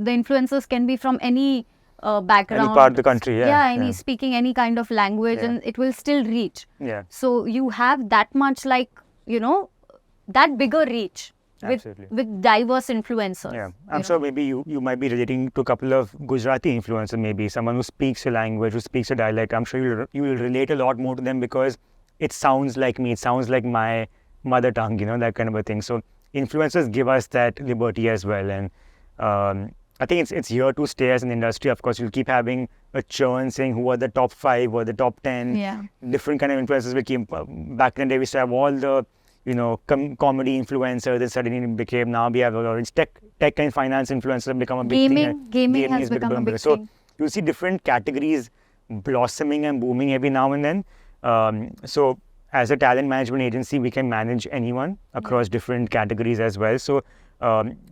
Speaker 2: influencers can be from any background.
Speaker 1: Any part of the country,
Speaker 2: speaking any kind of language and it will still reach.
Speaker 1: Yeah.
Speaker 2: So you have that much that bigger reach. With diverse influencers.
Speaker 1: Yeah, I'm sure maybe you might be relating to a couple of Gujarati influencers, maybe someone who speaks your language, who speaks your dialect. I'm sure you will relate a lot more to them because it sounds like me, it sounds like my mother tongue, that kind of a thing. So influencers give us that liberty as well. And I think it's here to stay as an industry. Of course, you'll keep having a churn saying who are the top 5 or the top 10. Different kind of influencers. We keep, back in the day, we used to have all the comedy influencers that suddenly became, now we have tech and finance influencers have become a big thing.
Speaker 2: Gaming has become a big thing.
Speaker 1: So you see different categories blossoming and booming every now and then. So as a talent management agency, we can manage anyone across different categories as well. So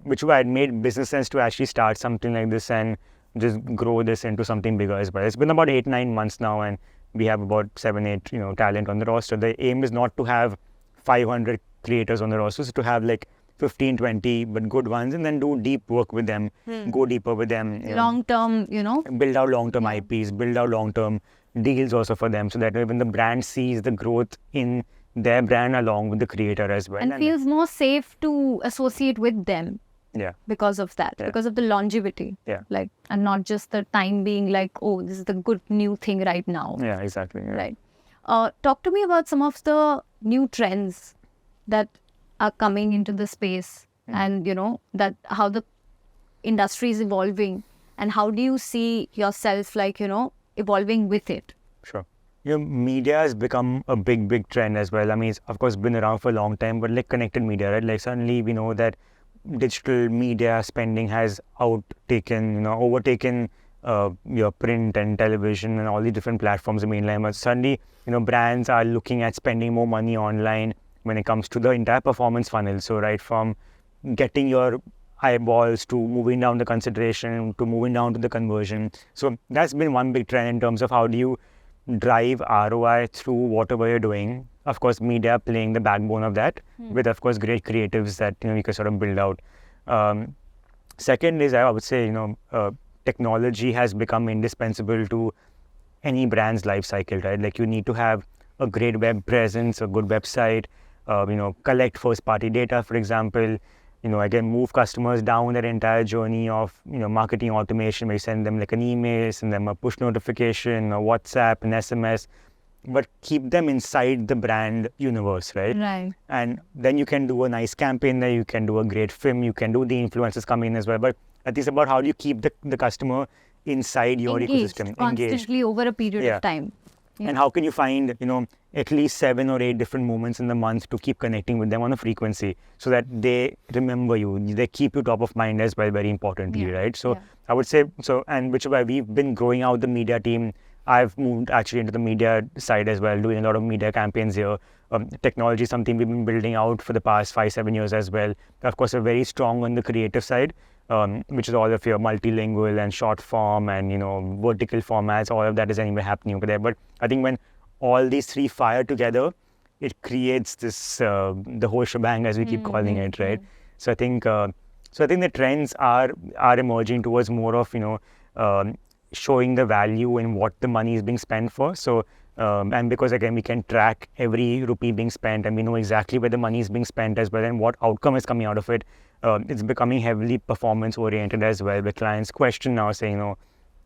Speaker 1: which why it made business sense to actually start something like this and just grow this into something bigger as well. It's been about 8-9 months now and we have about 7-8 talent on the roster. The aim is not to have 500 creators on the roster, so to have like 15, 20, but good ones, and then do deep work with them, go deeper with them.
Speaker 2: Long term,
Speaker 1: Build out long-term IPs, build out long-term deals also for them, so that when the brand sees the growth in their brand along with the creator as well.
Speaker 2: And feels more safe to associate with them.
Speaker 1: Yeah.
Speaker 2: Because of that, because of the longevity.
Speaker 1: Yeah.
Speaker 2: Like, and not just the time being like, oh, this is the good new thing right now.
Speaker 1: Yeah, exactly. Yeah.
Speaker 2: Right. Talk to me about some of the new trends that are coming into the space and, that how the industry is evolving and how do you see yourself like, evolving with it?
Speaker 1: Sure. Media has become a big trend as well. I mean, it's of course been around for a long time, but like connected media, right? Like suddenly we know that digital media spending has overtaken your print and television and all the different platforms in mainline. But suddenly, brands are looking at spending more money online when it comes to the entire performance funnel. So right from getting your eyeballs to moving down the consideration to moving down to the conversion. So that's been one big trend in terms of how do you drive ROI through whatever you're doing. Of course, media playing the backbone of that with, of course, great creatives that, you can sort of build out. Second is, I would say, technology has become indispensable to any brand's life cycle, right? Like you need to have a great web presence, a good website, collect first-party data, for example, again, move customers down their entire journey of, marketing automation, where you send them like an email, send them a push notification, a WhatsApp, an SMS, but keep them inside the brand universe, right?
Speaker 2: Right.
Speaker 1: And then you can do a nice campaign there, you can do a great film, you can do the influencers come in as well. But I think it's about how do you keep the customer inside your ecosystem,
Speaker 2: constantly over a period of time.
Speaker 1: Yeah. And how can you find, at least 7 or 8 different moments in the month to keep connecting with them on a frequency so that they remember you, they keep you top of mind as well, very importantly, right? So I would say, and which is why we've been growing out the media team. I've moved actually into the media side as well, doing a lot of media campaigns here. Technology is something we've been building out for the past 5-7 years as well. Of course, we're very strong on the creative side, which is all of your multilingual and short form and, vertical formats. All of that is anyway happening over there. But I think when all these three fire together, it creates this, the whole shebang, as we keep calling it, right? So I think the trends are emerging towards more of, showing the value in what the money is being spent for. So, and because again, we can track every rupee being spent and we know exactly where the money is being spent as well and what outcome is coming out of it. It's becoming heavily performance oriented as well, where clients question now saying,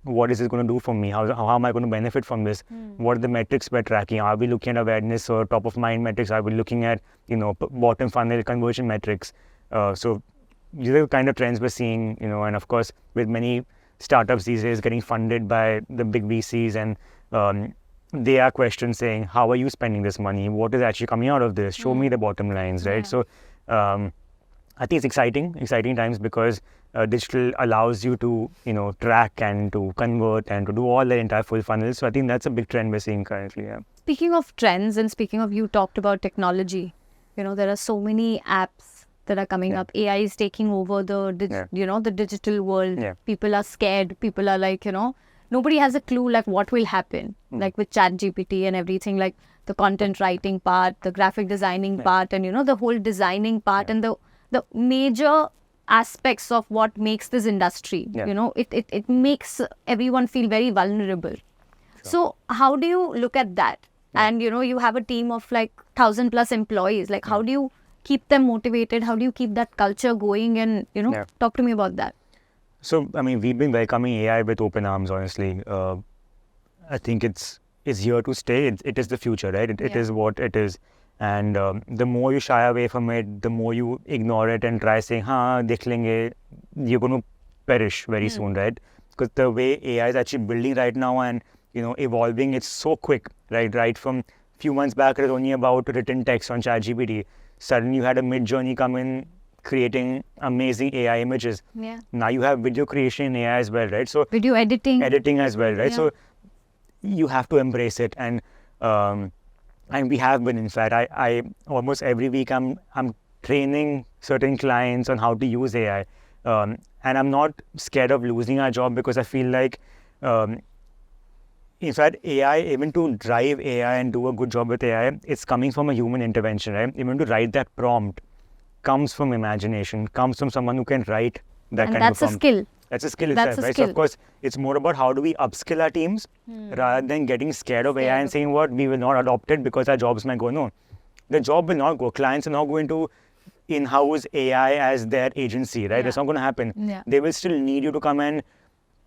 Speaker 1: what is this going to do for me? How am I going to benefit from this? What are the metrics we're tracking? Are we looking at awareness or top of mind metrics? Are we looking at, bottom funnel conversion metrics? So these are the kind of trends we're seeing, and of course, with many startups these days getting funded by the big VCs and they are questioned saying, how are you spending this money? What is actually coming out of this? Show me the bottom lines, right? So I think it's exciting times because digital allows you to, track and to convert and to do all the entire full funnel. So I think that's a big trend we're seeing currently. Yeah.
Speaker 2: Speaking of trends and speaking of, you talked about technology, there are so many apps that are coming up. AI is taking over the digital world. People are scared. People are like, nobody has a clue like what will happen, like with ChatGPT and everything, like the content writing part, the graphic designing part, and the whole designing part and the major aspects of what makes this industry. It makes everyone feel very vulnerable. So how do you look at that? And you have a team of like 1,000+ employees. Like how do you keep them motivated? How do you keep that culture going? And talk to me about that.
Speaker 1: So I mean, we've been welcoming AI with open arms, honestly. I think it's here to stay. It is the future, right? It is what it is. And the more you shy away from it, the more you ignore it and try saying, dekh lenge, you're going to perish very soon, right? Because the way AI is actually building right now and, evolving, it's so quick, right? Right from few months back, it was only about written text on ChatGPT. Suddenly you had a mid-journey come in, creating amazing AI images. Now you have video creation in AI as well, right? So
Speaker 2: video editing
Speaker 1: as well, right? So you have to embrace it. And we have been, in fact, I almost every week I'm training certain clients on how to use AI. And I'm not scared of losing our job because I feel like, in fact, AI, even to drive AI and do a good job with AI, it's coming from a human intervention, right? Even to write that prompt comes from imagination, comes from someone who can write that
Speaker 2: And
Speaker 1: kind
Speaker 2: that's
Speaker 1: of
Speaker 2: a skill.
Speaker 1: That's a skill
Speaker 2: That's
Speaker 1: itself,
Speaker 2: a
Speaker 1: right?
Speaker 2: skill.
Speaker 1: So of course, it's more about how do we upskill our teams rather than getting scared of AI and saying what we will not adopt it because our jobs might go. No, the job will not go. Clients are not going to in-house AI as their agency, right? That's not going to happen.
Speaker 2: Yeah.
Speaker 1: They will still need you to come and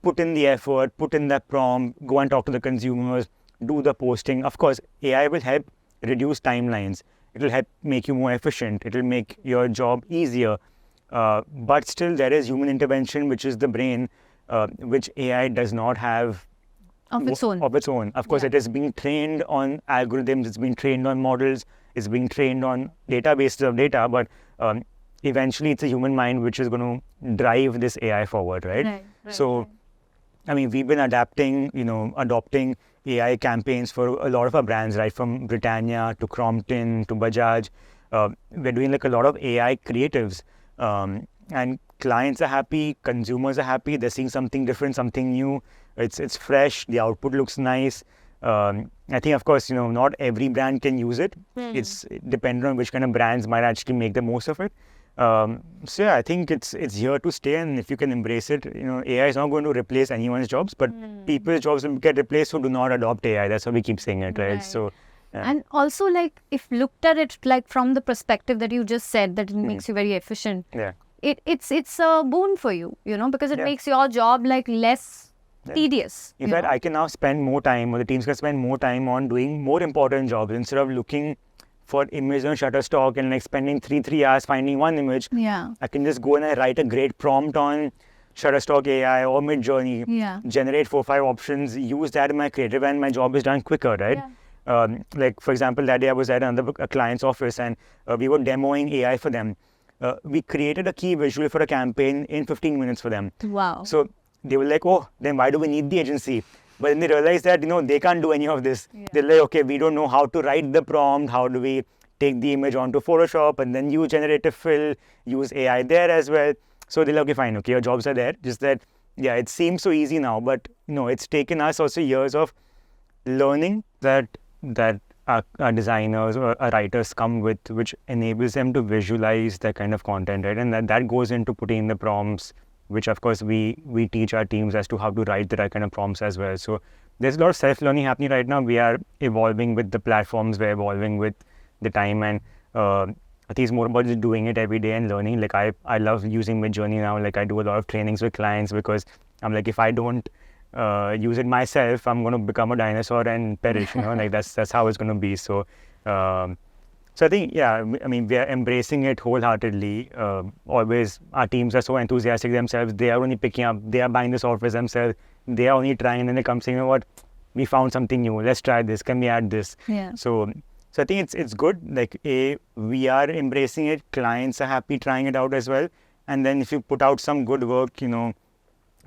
Speaker 1: put in the effort, put in the prompt, go and talk to the consumers, do the posting. Of course, AI will help reduce timelines. It will help make you more efficient. It will make your job easier. But still, there is human intervention, which is the brain, which AI does not have
Speaker 2: Of its own.
Speaker 1: Of course, it is being trained on algorithms, it's being trained on models, it's being trained on databases of data, but eventually it's a human mind which is going to drive this AI forward, right? So, I mean, we've been adopting AI campaigns for a lot of our brands, right? From Britannia to Crompton to Bajaj. We're doing like a lot of AI creatives. And clients are happy, consumers are happy, they're seeing something different, something new. It's fresh, the output looks nice. I think, of course, not every brand can use it. It's dependent on which kind of brands might actually make the most of it. So yeah, I think it's here to stay, and if you can embrace it, AI is not going to replace anyone's jobs, but people's jobs will get replaced who do not adopt AI. That's how we keep saying it, right? So. Yeah.
Speaker 2: And also, like, if looked at it like from the perspective that you just said, that it makes you very efficient.
Speaker 1: Yeah.
Speaker 2: It's a boon for you, because it makes your job like less tedious.
Speaker 1: In fact, I can now spend more time, or the teams can spend more time on doing more important jobs instead of looking for image on Shutterstock and like spending three hours finding one image.
Speaker 2: Yeah.
Speaker 1: I can just go and I write a great prompt on Shutterstock AI or Midjourney.
Speaker 2: Yeah.
Speaker 1: Generate 4-5 options, use that in my creative, and my job is done quicker, right?
Speaker 2: Yeah.
Speaker 1: Like, for example, that day I was at a client's office and we were demoing AI for them. We created a key visual for a campaign in 15 minutes for them.
Speaker 2: Wow.
Speaker 1: So they were like, oh, then why do we need the agency? But then they realized that, they can't do any of this.
Speaker 2: Yeah.
Speaker 1: They're like, okay, we don't know how to write the prompt. How do we take the image onto Photoshop and then use generative fill, use AI there as well. So they're like, okay, fine, okay, your jobs are there. Just that, yeah, it seems so easy now, but it's taken us also years of learning that our designers or our writers come with, which enables them to visualize that kind of content, right? And that goes into putting in the prompts, which of course we teach our teams as to how to write the right kind of prompts as well. So there's a lot of self-learning happening right now. We are evolving with the platforms, we're evolving with the time, and I think it's more about just doing it every day and learning. Like I love using Midjourney now. Like I do a lot of trainings with clients because I'm like, if I don't use it myself, I'm going to become a dinosaur and perish, like that's how it's going to be. So so I think, yeah, I mean, we are embracing it wholeheartedly. Always our teams are so enthusiastic themselves. They are only picking up, they are buying the software themselves. They are only trying, and then they come saying, what, we found something new, let's try this, can we add this?
Speaker 2: Yeah.
Speaker 1: So I think it's good. Like we are embracing it, clients are happy trying it out as well. And then if you put out some good work,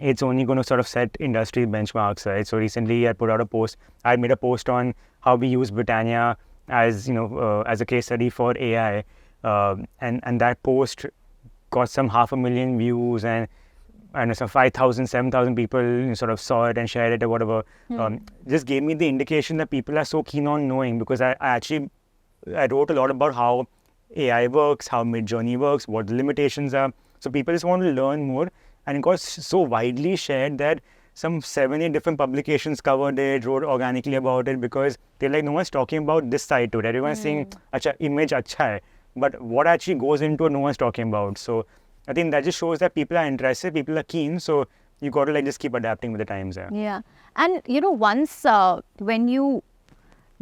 Speaker 1: it's only going to sort of set industry benchmarks, right? So recently I put out a post. I made a post on how we use Britannia as as a case study for AI, and that post got some 500,000 views, and some 5,000, 7,000 people sort of saw it and shared it or whatever. Just gave me the indication that people are so keen on knowing, because I wrote a lot about how AI works, how Midjourney works, what the limitations are. So people just want to learn more. And it got so widely shared that some 7-8 different publications covered it, wrote organically about it, because they're like, no one's talking about this side to it. Everyone's saying, acha, image acha hai. But what actually goes into it, no one's talking about. So I think that just shows that people are interested, people are keen. So you got to just keep adapting with the times.
Speaker 2: Yeah. And, once when you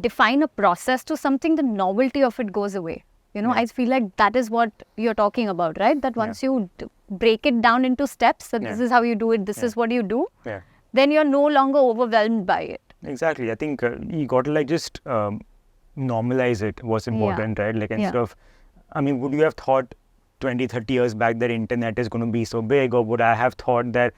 Speaker 2: define a process to something, the novelty of it goes away. I feel like that is what you're talking about, right? That once you break it down into steps, that this is how you do it, this is what you do, then you're no longer overwhelmed by it.
Speaker 1: Exactly. I think you got to just normalize it, what's important, right? Like instead of, I mean, would you have thought 20, 30 years back that internet is going to be so big, or would I have thought that,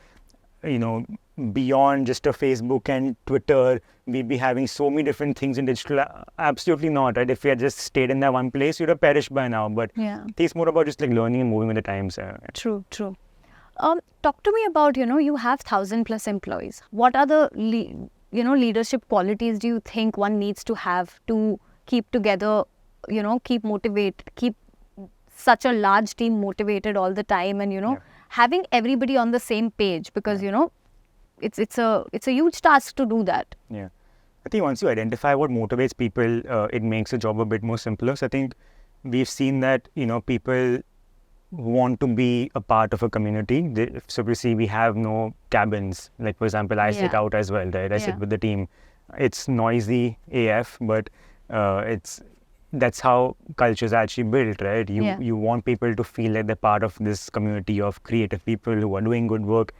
Speaker 1: beyond just a Facebook and Twitter, we'd be having so many different things in digital? Absolutely not, right? If we had just stayed in that one place, you'd have perished by now. But it's more about just like learning and moving with the times.
Speaker 2: True. Talk to me about, you have 1,000+ employees. What are the, leadership qualities do you think one needs to have to keep together, keep motivated, keep such a large team motivated all the time, and having everybody on the same page, because it's a huge task to do that.
Speaker 1: Yeah. I think once you identify what motivates people, it makes the job a bit more simpler. So I think we've seen that, people want to be a part of a community. So we see we have no cabins. Like, for example, I sit out as well, right? I sit with the team. It's noisy AF, but that's how culture is actually built, right? You want people to feel like they're part of this community of creative people who are doing good work.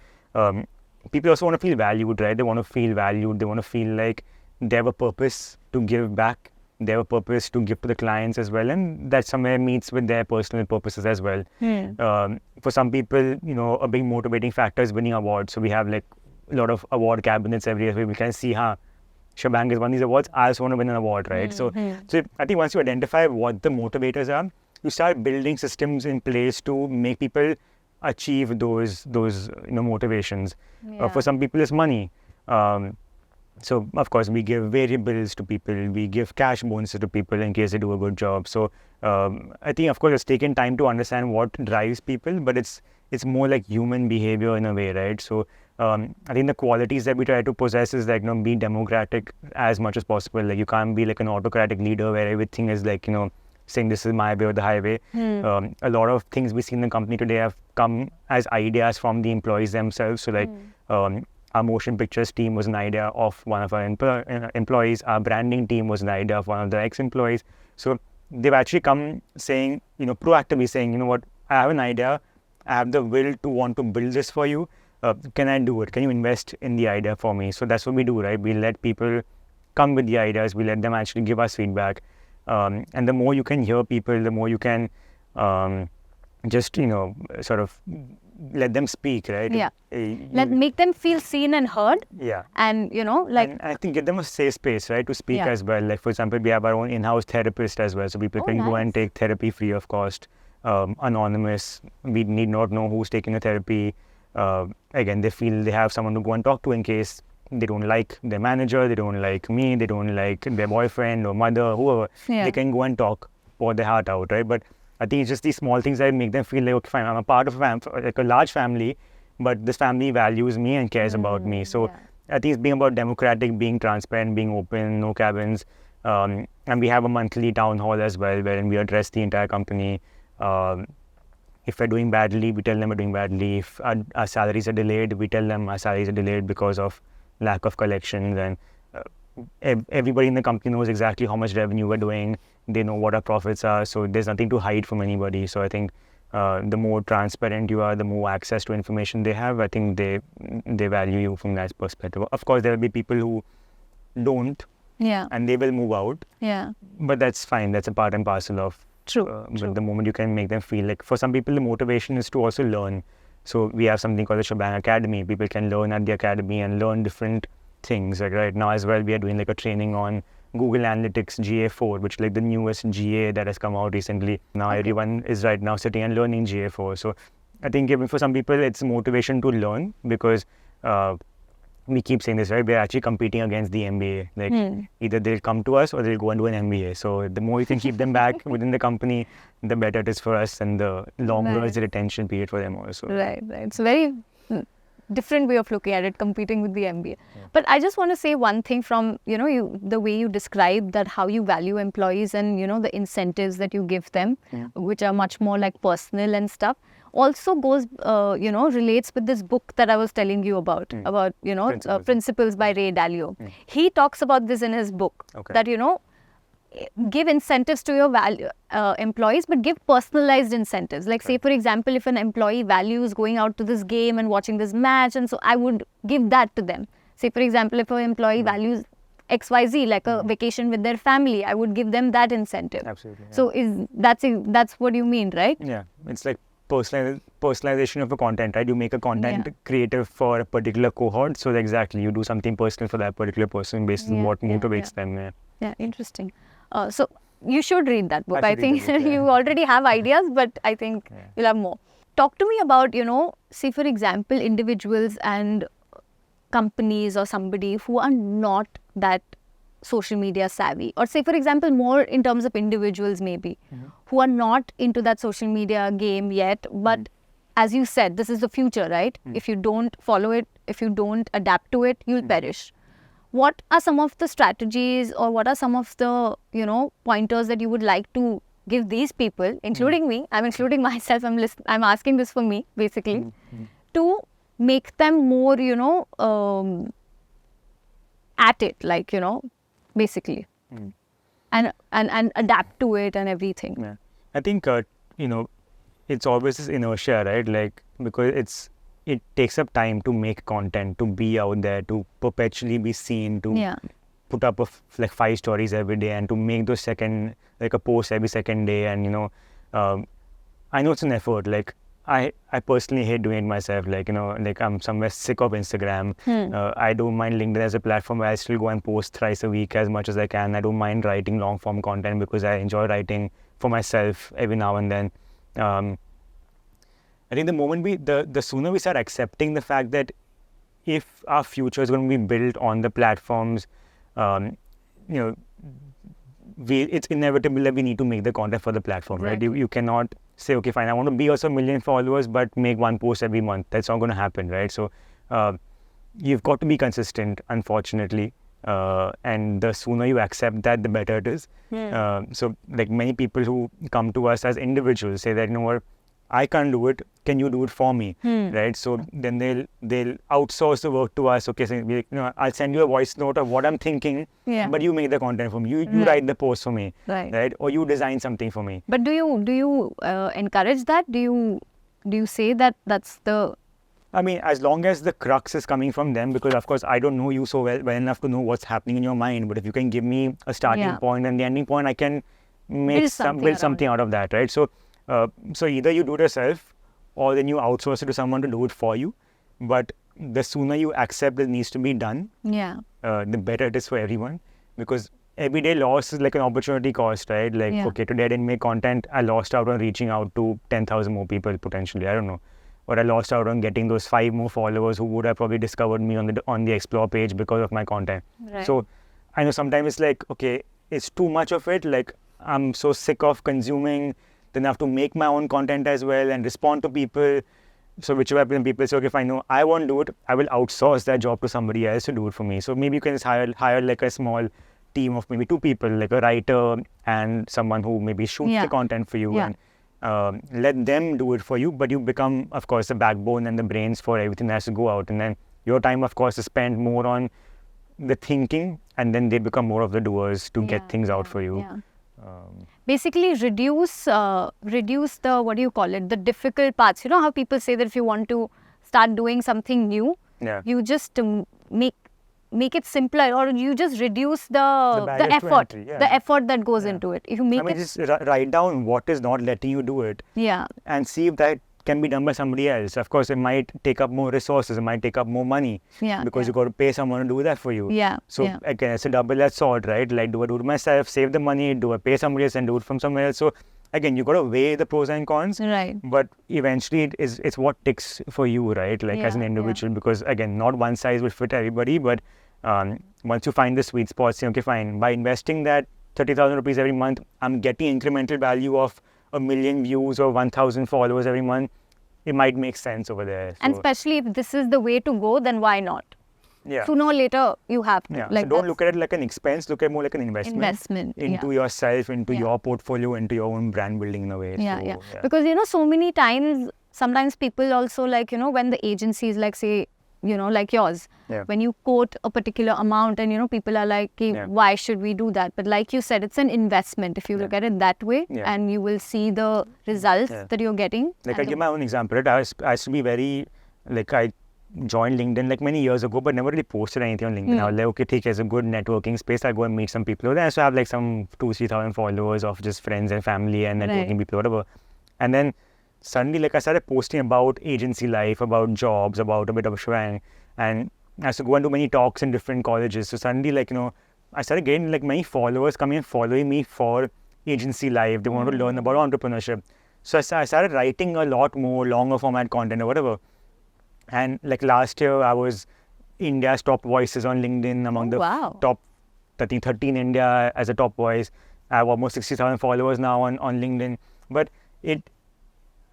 Speaker 1: People also want to feel valued, right? They want to feel valued. They want to feel like they have a purpose to give back. They have a purpose to give to the clients as well. And that somewhere meets with their personal purposes as well. For some people, a big motivating factor is winning awards. So we have like a lot of award cabinets every year where we can see, Schbang is won these awards. I also want to win an award, right? So I think once you identify what the motivators are, you start building systems in place to make people achieve those motivations. For some people, it's money. So, of course, we give variables to people. We give cash bonuses to people in case they do a good job. So, I think, of course, it's taken time to understand what drives people, but it's more like human behavior in a way, right? So, I think the qualities that we try to possess is like, be democratic as much as possible. Like, you can't be like an autocratic leader where everything is like, saying this is my way or the highway. A lot of things we see in the company today have come as ideas from the employees themselves. So, like, our motion pictures team was an idea of one of our employees. Our branding team was an idea of one of the ex-employees. So they've actually come saying, proactively saying, what, I have an idea. I have the will to want to build this for you. Can I do it? Can you invest in the idea for me? So that's what we do, right? We let people come with the ideas. We let them actually give us feedback. And the more you can hear people, the more you can just, sort of let them speak, right?
Speaker 2: Yeah. Make them feel seen and heard.
Speaker 1: Yeah.
Speaker 2: And,
Speaker 1: And I think give them a safe space, right, to speak as well. Like, for example, we have our own in-house therapist as well. So people can go and take therapy free of cost, anonymous. We need not know who's taking the therapy. Again, they feel they have someone to go and talk to in case they don't like their manager, they don't like me, they don't like their boyfriend or mother, whoever. They can go and talk, pour their heart out, right? But I think it's just these small things that make them feel like, okay, fine, I'm a part of like a large family, but this family values me and cares about me. So I think it's being about democratic, being transparent, being open, no cabins. And we have a monthly town hall as well, wherein we address the entire company. If we're doing badly, we tell them we're doing badly. If our salaries are delayed, we tell them our salaries are delayed because of lack of collections. And everybody in the company knows exactly how much revenue we're doing. They know what our profits are, so there's nothing to hide from anybody. So I think the more transparent you are, the more access to information they have. I think they value you from that perspective. Of course, there will be people who don't, and they will move out. But that's fine. That's a part and parcel of.
Speaker 2: True.
Speaker 1: But the moment you can make them feel like, for some people, the motivation is to also learn. So we have something called the Schbang Academy. People can learn at the academy and learn different things. Like right now as well, we are doing like a training on Google Analytics GA4, which is like the newest GA that has come out recently. Now everyone is right now sitting and learning GA4. So I think even for some people, it's motivation to learn because we keep saying this, right? We're actually competing against the MBA. Like either they'll come to us or they'll go and do an MBA. So the more you can keep them back within the company, the better it is for us and the longer is the retention period for them also.
Speaker 2: Right. It's a very different way of looking at it, competing with the MBA. But I just want to say one thing from, the way you describe that, how you value employees and, the incentives that you give them, which are much more like personal and stuff, also goes, relates with this book that I was telling you about, Principles by Ray Dalio. He talks about this in his book, that, give incentives to your employees, but give personalized incentives. Like say, for example, if an employee values going out to this game and watching this match, and so I would give that to them. Say, for example, if an employee values XYZ, like a vacation with their family, I would give them that incentive.
Speaker 1: Absolutely. Yeah.
Speaker 2: So that's what you mean, right?
Speaker 1: Yeah, it's like personalization of the content, right? You make a content creative for a particular cohort, so exactly you do something personal for that particular person based on what motivates them.
Speaker 2: Yeah, interesting. So you should read that book. I think you already have ideas, but I think you'll have more. Talk to me about, say for example, individuals and companies or somebody who are not that social media savvy, or say for example more in terms of individuals maybe who are not into that social media game yet, but as you said, this is the future, right? If you don't follow it, if you don't adapt to it, you'll perish. What are some of the strategies, or what are some of the, you know, pointers that you would like to give these people, including me? I'm including myself. I'm asking this for me basically, to make them more, you know, at it, like, you know, basically, and adapt to it and everything.
Speaker 1: Yeah. I think you know, it's always this inertia, right? Like, because it takes up time to make content, to be out there, to perpetually be seen, to put up like 5 stories every day, and to make those like a post every second day. And you know, I know it's an effort. Like, I personally hate doing it myself. Like, you know, like I'm somewhere sick of Instagram. I don't mind LinkedIn as a platform where I still go and post thrice a week as much as I can. I don't mind writing long form content because I enjoy writing for myself every now and then. I think the moment the sooner we start accepting the fact that if our future is going to be built on the platforms, you know, it's inevitable that we need to make the content for the platform, right? You cannot say, okay, fine, I want to be also a million followers, but make 1 post every month. That's not going to happen, right? So you've got to be consistent, unfortunately. And the sooner you accept that, the better it is. So like many people who come to us as individuals say that, you know what, I can't do it. Can you do it for me? Right? So then they'll outsource the work to us. Okay, so you know, I'll send you a voice note of what I'm thinking, but you make the content for me. You write the post for me, right? Or you design something for me.
Speaker 2: But do you encourage that? Do you say that that's the?
Speaker 1: I mean, as long as the crux is coming from them, because of course I don't know you so well enough to know what's happening in your mind. But if you can give me a starting point and the ending point, I can build something out of that, right? So. So either you do it yourself, or then you outsource it to someone to do it for you. But the sooner you accept that it needs to be done, the better it is for everyone. Because everyday loss is like an opportunity cost, right? Like, okay, today I didn't make content, I lost out on reaching out to 10,000 more people potentially. I don't know. Or I lost out on getting those 5 more followers who would have probably discovered me on the explore page because of my content. So I know sometimes it's like, okay, it's too much of it. Like, I'm so sick of consuming. Then I have to make my own content as well and respond to people. So whichever people say, okay, fine, no, I won't do it. I will outsource that job to somebody else to do it for me. So maybe you can just hire like a small team of maybe 2 people, like a writer and someone who maybe shoots the content for you, and let them do it for you. But you become, of course, the backbone and the brains for everything that has to go out. And then your time, of course, is spent more on the thinking, and then they become more of the doers to get things out for you.
Speaker 2: Basically reduce the, what do you call it, the difficult parts. You know how people say that if you want to start doing something new, you just make it simpler, or you just reduce the effort, the effort that goes into it. If you make
Speaker 1: just write down what is not letting you do it, and see if that can be done by somebody else. Of course, it might take up more resources, it might take up more money, because you got to pay someone to do that for you. So again, it's a double-edged sword, right? Like, do I do it myself, save the money? Do I pay somebody else and do it from somewhere else? So again, you got to weigh the pros and cons. But eventually, it's what ticks for you, right? Like as an individual, because again, not one size will fit everybody. But once you find the sweet spot, say, okay, fine. By investing that 30,000 rupees every month, I'm getting incremental value of 1 million views or 1,000 followers every month. It might make sense over there. So.
Speaker 2: And especially if this is the way to go, then why not? Sooner or later, you have to.
Speaker 1: Like, so don't look at it like an expense. Look at it more like an investment into yourself, into your portfolio, into your own brand building in a way.
Speaker 2: Because, you know, so many times, sometimes people also, like, you know, when the agencies, like, say, you know, like yours, when you quote a particular amount and, you know, people are like, why should we do that? But like you said, it's an investment if you look at it that way, and you will see the results that you're getting.
Speaker 1: Like, I'll give my own example. Right? I used to be very, like, I joined LinkedIn like many years ago, but never really posted anything on LinkedIn. I was like, okay, it's a good networking space. I'll go and meet some people. Then I used to have like some 2,000-3,000 followers of just friends and family and networking people, whatever. And then suddenly, like, I started posting about agency life, about jobs, about a bit of Schbang, and I used to go and do many talks in different colleges. So suddenly, like, you know, I started getting like many followers coming and following me for agency life. They want to learn about entrepreneurship. So I started writing a lot more longer format content or whatever. And like last year, I was India's top voices on LinkedIn, among the top I think 13 India as a top voice. I have almost 60,000 followers now on LinkedIn. But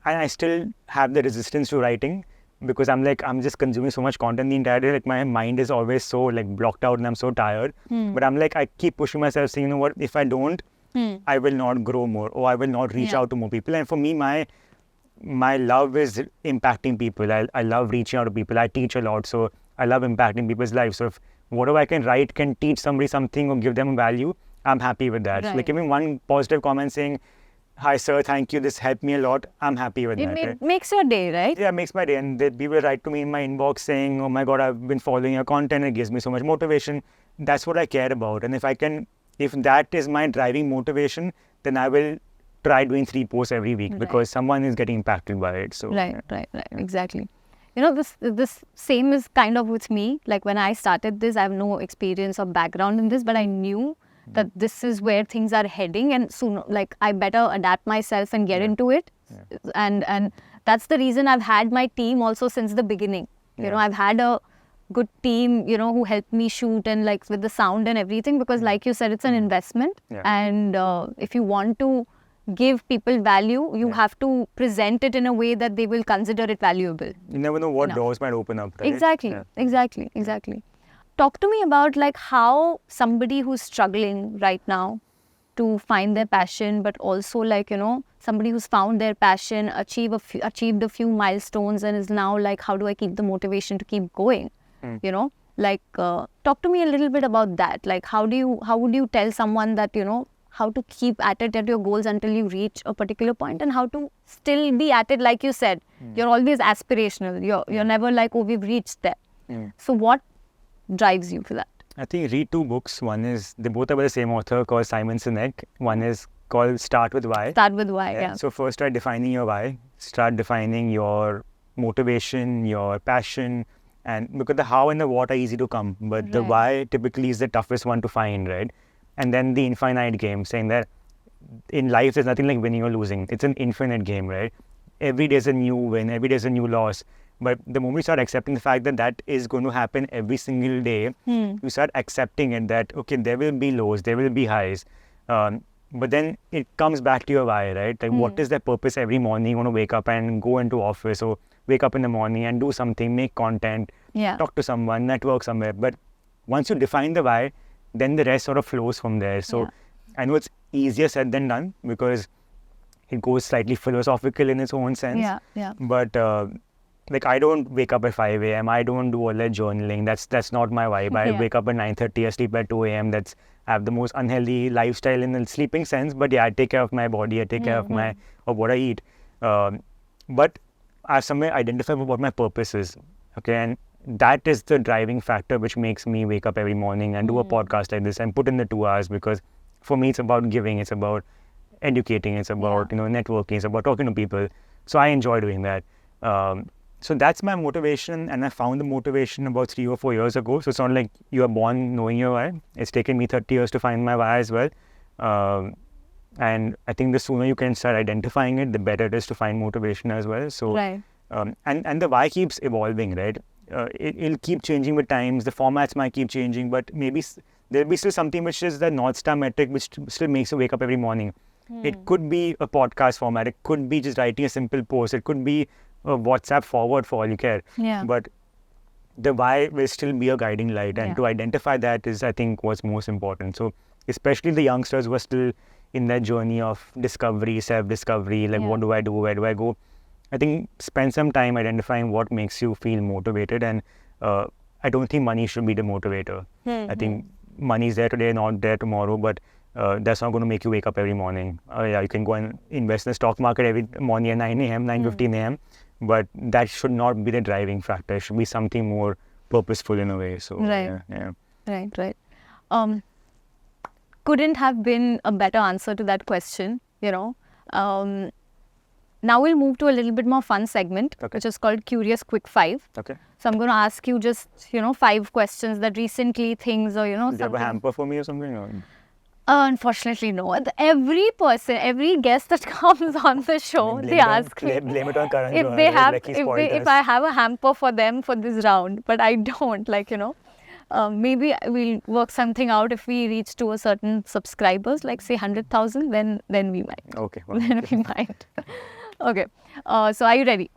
Speaker 1: I still have the resistance to writing because I'm just consuming so much content the entire day. Like my mind is always so like blocked out and I'm so tired. But I'm like, I keep pushing myself saying, you know what, if I don't, I will not grow more or I will not reach out to more people. And for me, my love is impacting people. I love reaching out to people. I teach a lot, so I love impacting people's lives. So if whatever I can write can teach somebody something or give them value, I'm happy with that.
Speaker 2: Right.
Speaker 1: Like even one positive comment saying, "Hi sir, thank you. This helped me a lot." I'm happy with that.
Speaker 2: It makes your day, right?
Speaker 1: Yeah, it makes my day. And people write to me in my inbox saying, "Oh my God, I've been following your content. It gives me so much motivation." That's what I care about. And if that is my driving motivation, then I will try doing 3 posts every week because someone is getting impacted by it. So
Speaker 2: Right. Exactly. You know, this same is kind of with me. Like when I started this, I have no experience or background in this, but I knew that this is where things are heading, and soon, like I better adapt myself and get into it. And that's the reason I've had my team also since the beginning. You know, I've had a good team, you know, who helped me shoot and like with the sound and everything, because like you said, it's an investment. And if you want to give people value, you have to present it in a way that they will consider it valuable.
Speaker 1: You never know what doors might open up, right?
Speaker 2: Exactly. Talk to me about like how somebody who's struggling right now to find their passion, but also like, you know, somebody who's found their passion, achieved a few milestones and is now like, how do I keep the motivation to keep going? You know, like talk to me a little bit about that. Like how would you tell someone that, you know, how to keep at it at your goals until you reach a particular point, and how to still be at it? Like you said, you're always aspirational. You're never like, oh, we've reached there. So what drives you for that?
Speaker 1: I think read 2 books. One is, they both are by the same author called Simon Sinek. One is called Start With Why.
Speaker 2: Start with why, yeah.
Speaker 1: So first start defining your why. Start defining your motivation, your passion, and because the how and the what are easy to come, but the why typically is the toughest one to find, right? And then the infinite game, saying that in life there's nothing like winning or losing. It's an infinite game, right? Every day is a new win, every day is a new loss. But the moment you start accepting the fact that that is going to happen every single day, you start accepting it that, okay, there will be lows, there will be highs. But then it comes back to your why, right? Like what is the purpose every morning? You want to wake up and go into office, or wake up in the morning and do something, make content, talk to someone, network somewhere. But once you define the why, then the rest sort of flows from there. So I know it's easier said than done because it goes slightly philosophical in its own sense. But like I don't wake up at 5 a.m. I don't do all that journaling. That's not my vibe. I wake up at 9:30. I sleep at 2 a.m. I have the most unhealthy lifestyle in the sleeping sense. But yeah, I take care of my body. I take care of what I eat. But I somewhere identify what my purpose is. Okay, and that is the driving factor which makes me wake up every morning and do a podcast like this and put in the 2 hours, because for me it's about giving, it's about educating, it's about networking, it's about talking to people. So I enjoy doing that. So that's my motivation, and I found the motivation about 3 or 4 years ago. So it's not like you are born knowing your why. It's taken me 30 years to find my why as well. And I think the sooner you can start identifying it, the better it is to find motivation as well. So and the why keeps evolving, right? It'll keep changing with times. The formats might keep changing, but maybe there'll be still something which is the North Star metric, which still makes you wake up every morning. It could be a podcast format. It could be just writing a simple post. It could be a WhatsApp forward for all you care. But the why will still be a guiding light. And to identify that is, I think, what's most important. So especially the youngsters who are still in that journey of discovery, self-discovery, like what do I do, where do I go? I think spend some time identifying what makes you feel motivated. And I don't think money should be the motivator. I think money is there today, not there tomorrow, but that's not going to make you wake up every morning. You can go and invest in the stock market every morning at 9 a.m., 9:15 a.m., but that should not be the driving factor. It should be something more purposeful in a way. So
Speaker 2: Right. Couldn't have been a better answer to that question, you know. Now we'll move to a little bit more fun segment, which is called Curious Quick 5.
Speaker 1: Okay.
Speaker 2: So I'm going to ask you just, 5 questions that recently things or,
Speaker 1: Do you have a hamper for me or something? Or?
Speaker 2: Unfortunately, no. Every guest that comes on the show, they ask me
Speaker 1: blame it on Karan
Speaker 2: if I have a hamper for them for this round, but I don't, Maybe we'll work something out if we reach to a certain subscribers, like say 100,000, then we might.
Speaker 1: Okay. Well,
Speaker 2: Then we might. Okay. So are you ready?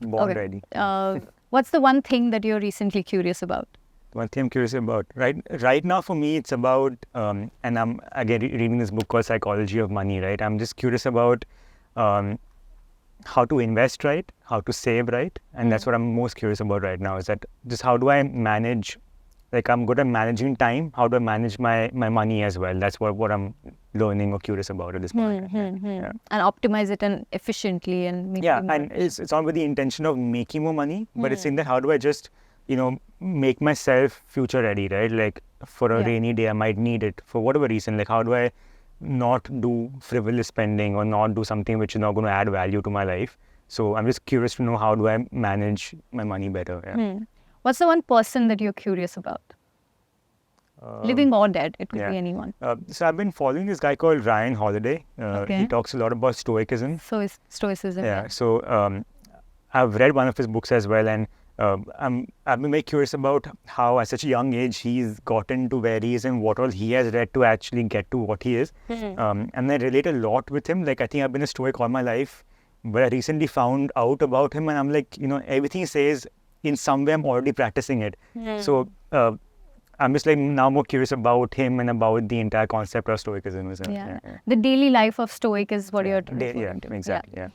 Speaker 1: born
Speaker 2: Okay.
Speaker 1: ready.
Speaker 2: What's the one thing that you're recently curious about?
Speaker 1: One thing I'm curious about. Right now for me, it's about, and I'm again reading this book called Psychology of Money, right? I'm just curious about how to invest right, how to save right. And that's what I'm most curious about right now, is that just how do I manage, like I'm good at managing time, how do I manage my money as well? That's what I'm learning or curious about at this point. Yeah.
Speaker 2: And optimize it and efficiently and make
Speaker 1: Yeah,
Speaker 2: it more
Speaker 1: and it's not with the intention of making more money, but it's in that how do I just, make myself future ready, right? Like for a
Speaker 2: Yeah.
Speaker 1: rainy day, I might need it for whatever reason. Like how do I not do frivolous spending or not do something which is not going to add value to my life? So I'm just curious to know how do I manage my money better. Yeah.
Speaker 2: What's the one person that you're curious about? Living or dead, it could
Speaker 1: yeah.
Speaker 2: be anyone.
Speaker 1: So I've been following this guy called Ryan Holiday.
Speaker 2: Okay.
Speaker 1: He talks a lot about stoicism.
Speaker 2: So is stoicism.
Speaker 1: Yeah. So I've read one of his books as well, and I've been very curious about how at such a young age he's gotten to where he is and what all he has read to actually get to what he is. And I relate a lot with him. Like I think I've been a stoic all my life, but I recently found out about him, and I'm like, everything he says in some way I'm already practicing it. So I'm just like now more curious about him and about the entire concept of stoicism. So,
Speaker 2: Yeah. The daily life of stoic is what you're
Speaker 1: Yeah,
Speaker 2: referring to.
Speaker 1: exactly. Yeah.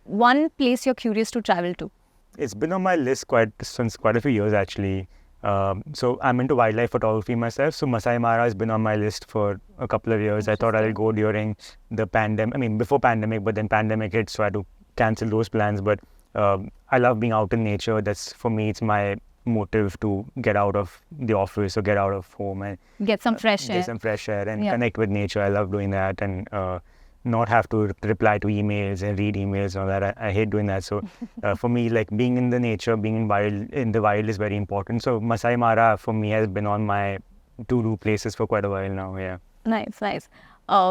Speaker 2: One place you're curious to travel to.
Speaker 1: It's been on my list since quite a few years actually. So I'm into wildlife photography myself. So Masai Mara has been on my list for a couple of years. I thought I'll go during the pandemic. I mean, before pandemic, but then pandemic hit, so I had to cancel those plans. But I love being out in nature. That's for me. It's my motive to get out of the office or get out of home and
Speaker 2: Get some fresh air.
Speaker 1: get some fresh air and
Speaker 2: Yeah.
Speaker 1: connect with nature. I love doing that, and not have to reply to emails and read emails and all that. I hate doing that. So for me, like being in the nature, being in the wild is very important. So Masai Mara for me has been on my to-do places for quite a while now. Yeah.
Speaker 2: Nice.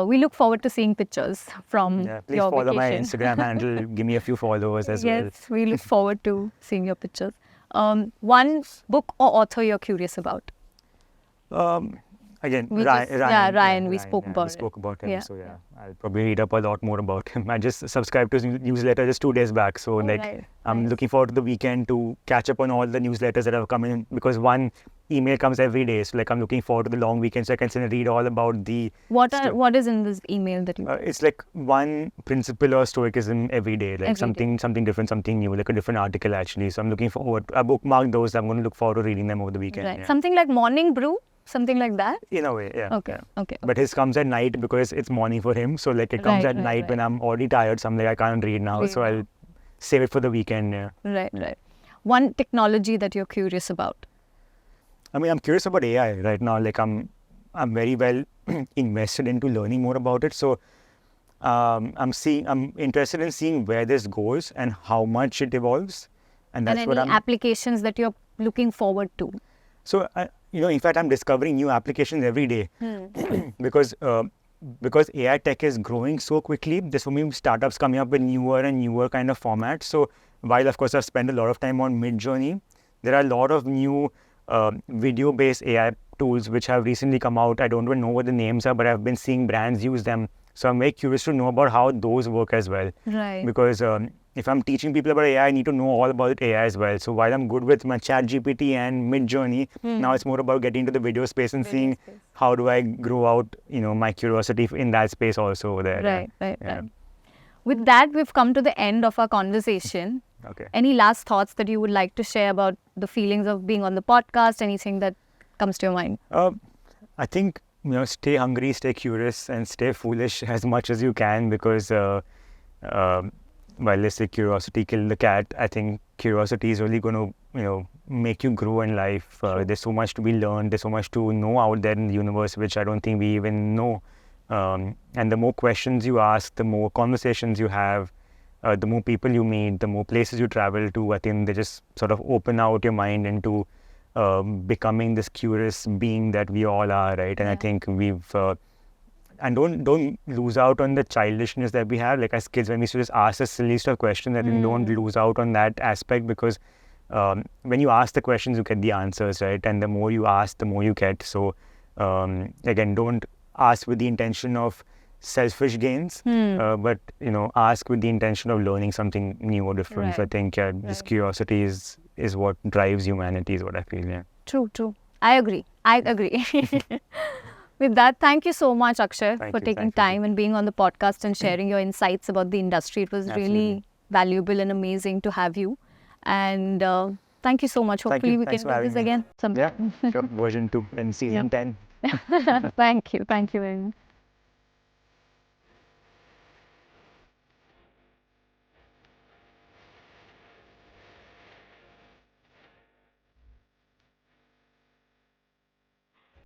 Speaker 2: We look forward to seeing pictures from
Speaker 1: Yeah. Please
Speaker 2: your
Speaker 1: follow my
Speaker 2: vacation.
Speaker 1: Instagram handle. Give me a few followers as well.
Speaker 2: Yes, we look forward to seeing your pictures. One book or author you're curious about?
Speaker 1: Again,
Speaker 2: We
Speaker 1: Ryan.
Speaker 2: just- yeah, Ryan, we spoke about
Speaker 1: We
Speaker 2: it.
Speaker 1: spoke about him.
Speaker 2: Yeah.
Speaker 1: So I'll probably read up a lot more about him. I just subscribed to his newsletter just 2 days back. So
Speaker 2: right.
Speaker 1: I'm
Speaker 2: Nice.
Speaker 1: looking forward to the weekend to catch up on all the newsletters that have come in, because one email comes every day. So I'm looking forward to the long weekend so I can sit and read all about the.
Speaker 2: What is in this email that you?
Speaker 1: It's like one principle or stoicism every day, like
Speaker 2: Every day.
Speaker 1: something different, something new, like a different article actually. So I'm looking forward. I bookmarked those. I'm going to look forward to reading them over the weekend.
Speaker 2: Right.
Speaker 1: Yeah.
Speaker 2: Something like morning brew, something like that.
Speaker 1: In a way, yeah.
Speaker 2: Okay.
Speaker 1: yeah.
Speaker 2: Okay.
Speaker 1: But his comes at night because it's morning for him. So it comes
Speaker 2: Right,
Speaker 1: at
Speaker 2: right,
Speaker 1: night when I'm already tired. So I'm like, I can't read now.
Speaker 2: Read
Speaker 1: So
Speaker 2: now.
Speaker 1: I'll save it for the weekend. Yeah.
Speaker 2: Right. One technology that you're curious about.
Speaker 1: I mean, I'm curious about AI right now. Like I'm very well invested into learning more about it. So I'm interested in seeing where this goes and how much it evolves. And that's
Speaker 2: and
Speaker 1: what
Speaker 2: any
Speaker 1: I'm.
Speaker 2: applications that you're looking forward to.
Speaker 1: So in fact, I'm discovering new applications every day because AI tech is growing so quickly. There's so many startups coming up with newer and newer kind of formats. So while of course I've spent a lot of time on Midjourney, there are a lot of new video-based AI tools which have recently come out. I don't even know what the names are, but I've been seeing brands use them. So I'm very curious to know about how those work as well.
Speaker 2: Right.
Speaker 1: Because if I'm teaching people about AI, I need to know all about AI as well. So while I'm good with my ChatGPT and Midjourney, now it's more about getting into the video space and seeing how do I grow out, my curiosity in that space also over there.
Speaker 2: Right. With that, we've come to the end of our conversation.
Speaker 1: Okay.
Speaker 2: Any last thoughts that you would like to share about the feelings of being on the podcast? Anything that comes to your mind?
Speaker 1: I think, stay hungry, stay curious, and stay foolish as much as you can, because while they say curiosity killed the cat, I think curiosity is really going to, make you grow in life. There's so much to be learned. There's so much to know out there in the universe, which I don't think we even know. And the more questions you ask, the more conversations you have, the more people you meet, the more places you travel to, I think they just sort of open out your mind into becoming this curious being that we all are, right? And I think we've and don't lose out on the childishness that we have. Like as kids, when we used to just ask the silliest of questions, I think don't lose out on that aspect, because when you ask the questions, you get the answers, right? And the more you ask, the more you get. So again, don't ask with the intention of selfish gains, but ask with the intention of learning something new or different. So I think just curiosity is what drives humanity, is what I feel. Yeah.
Speaker 2: True. I agree. With that, thank you so much, Akshay, for taking time and being on the podcast and sharing your insights about the industry. It was really valuable and amazing to have you. And thank you so much. Hopefully we can do this again sometime.
Speaker 1: Yeah, sure. Version 2 and season 10.
Speaker 2: Thank you very much.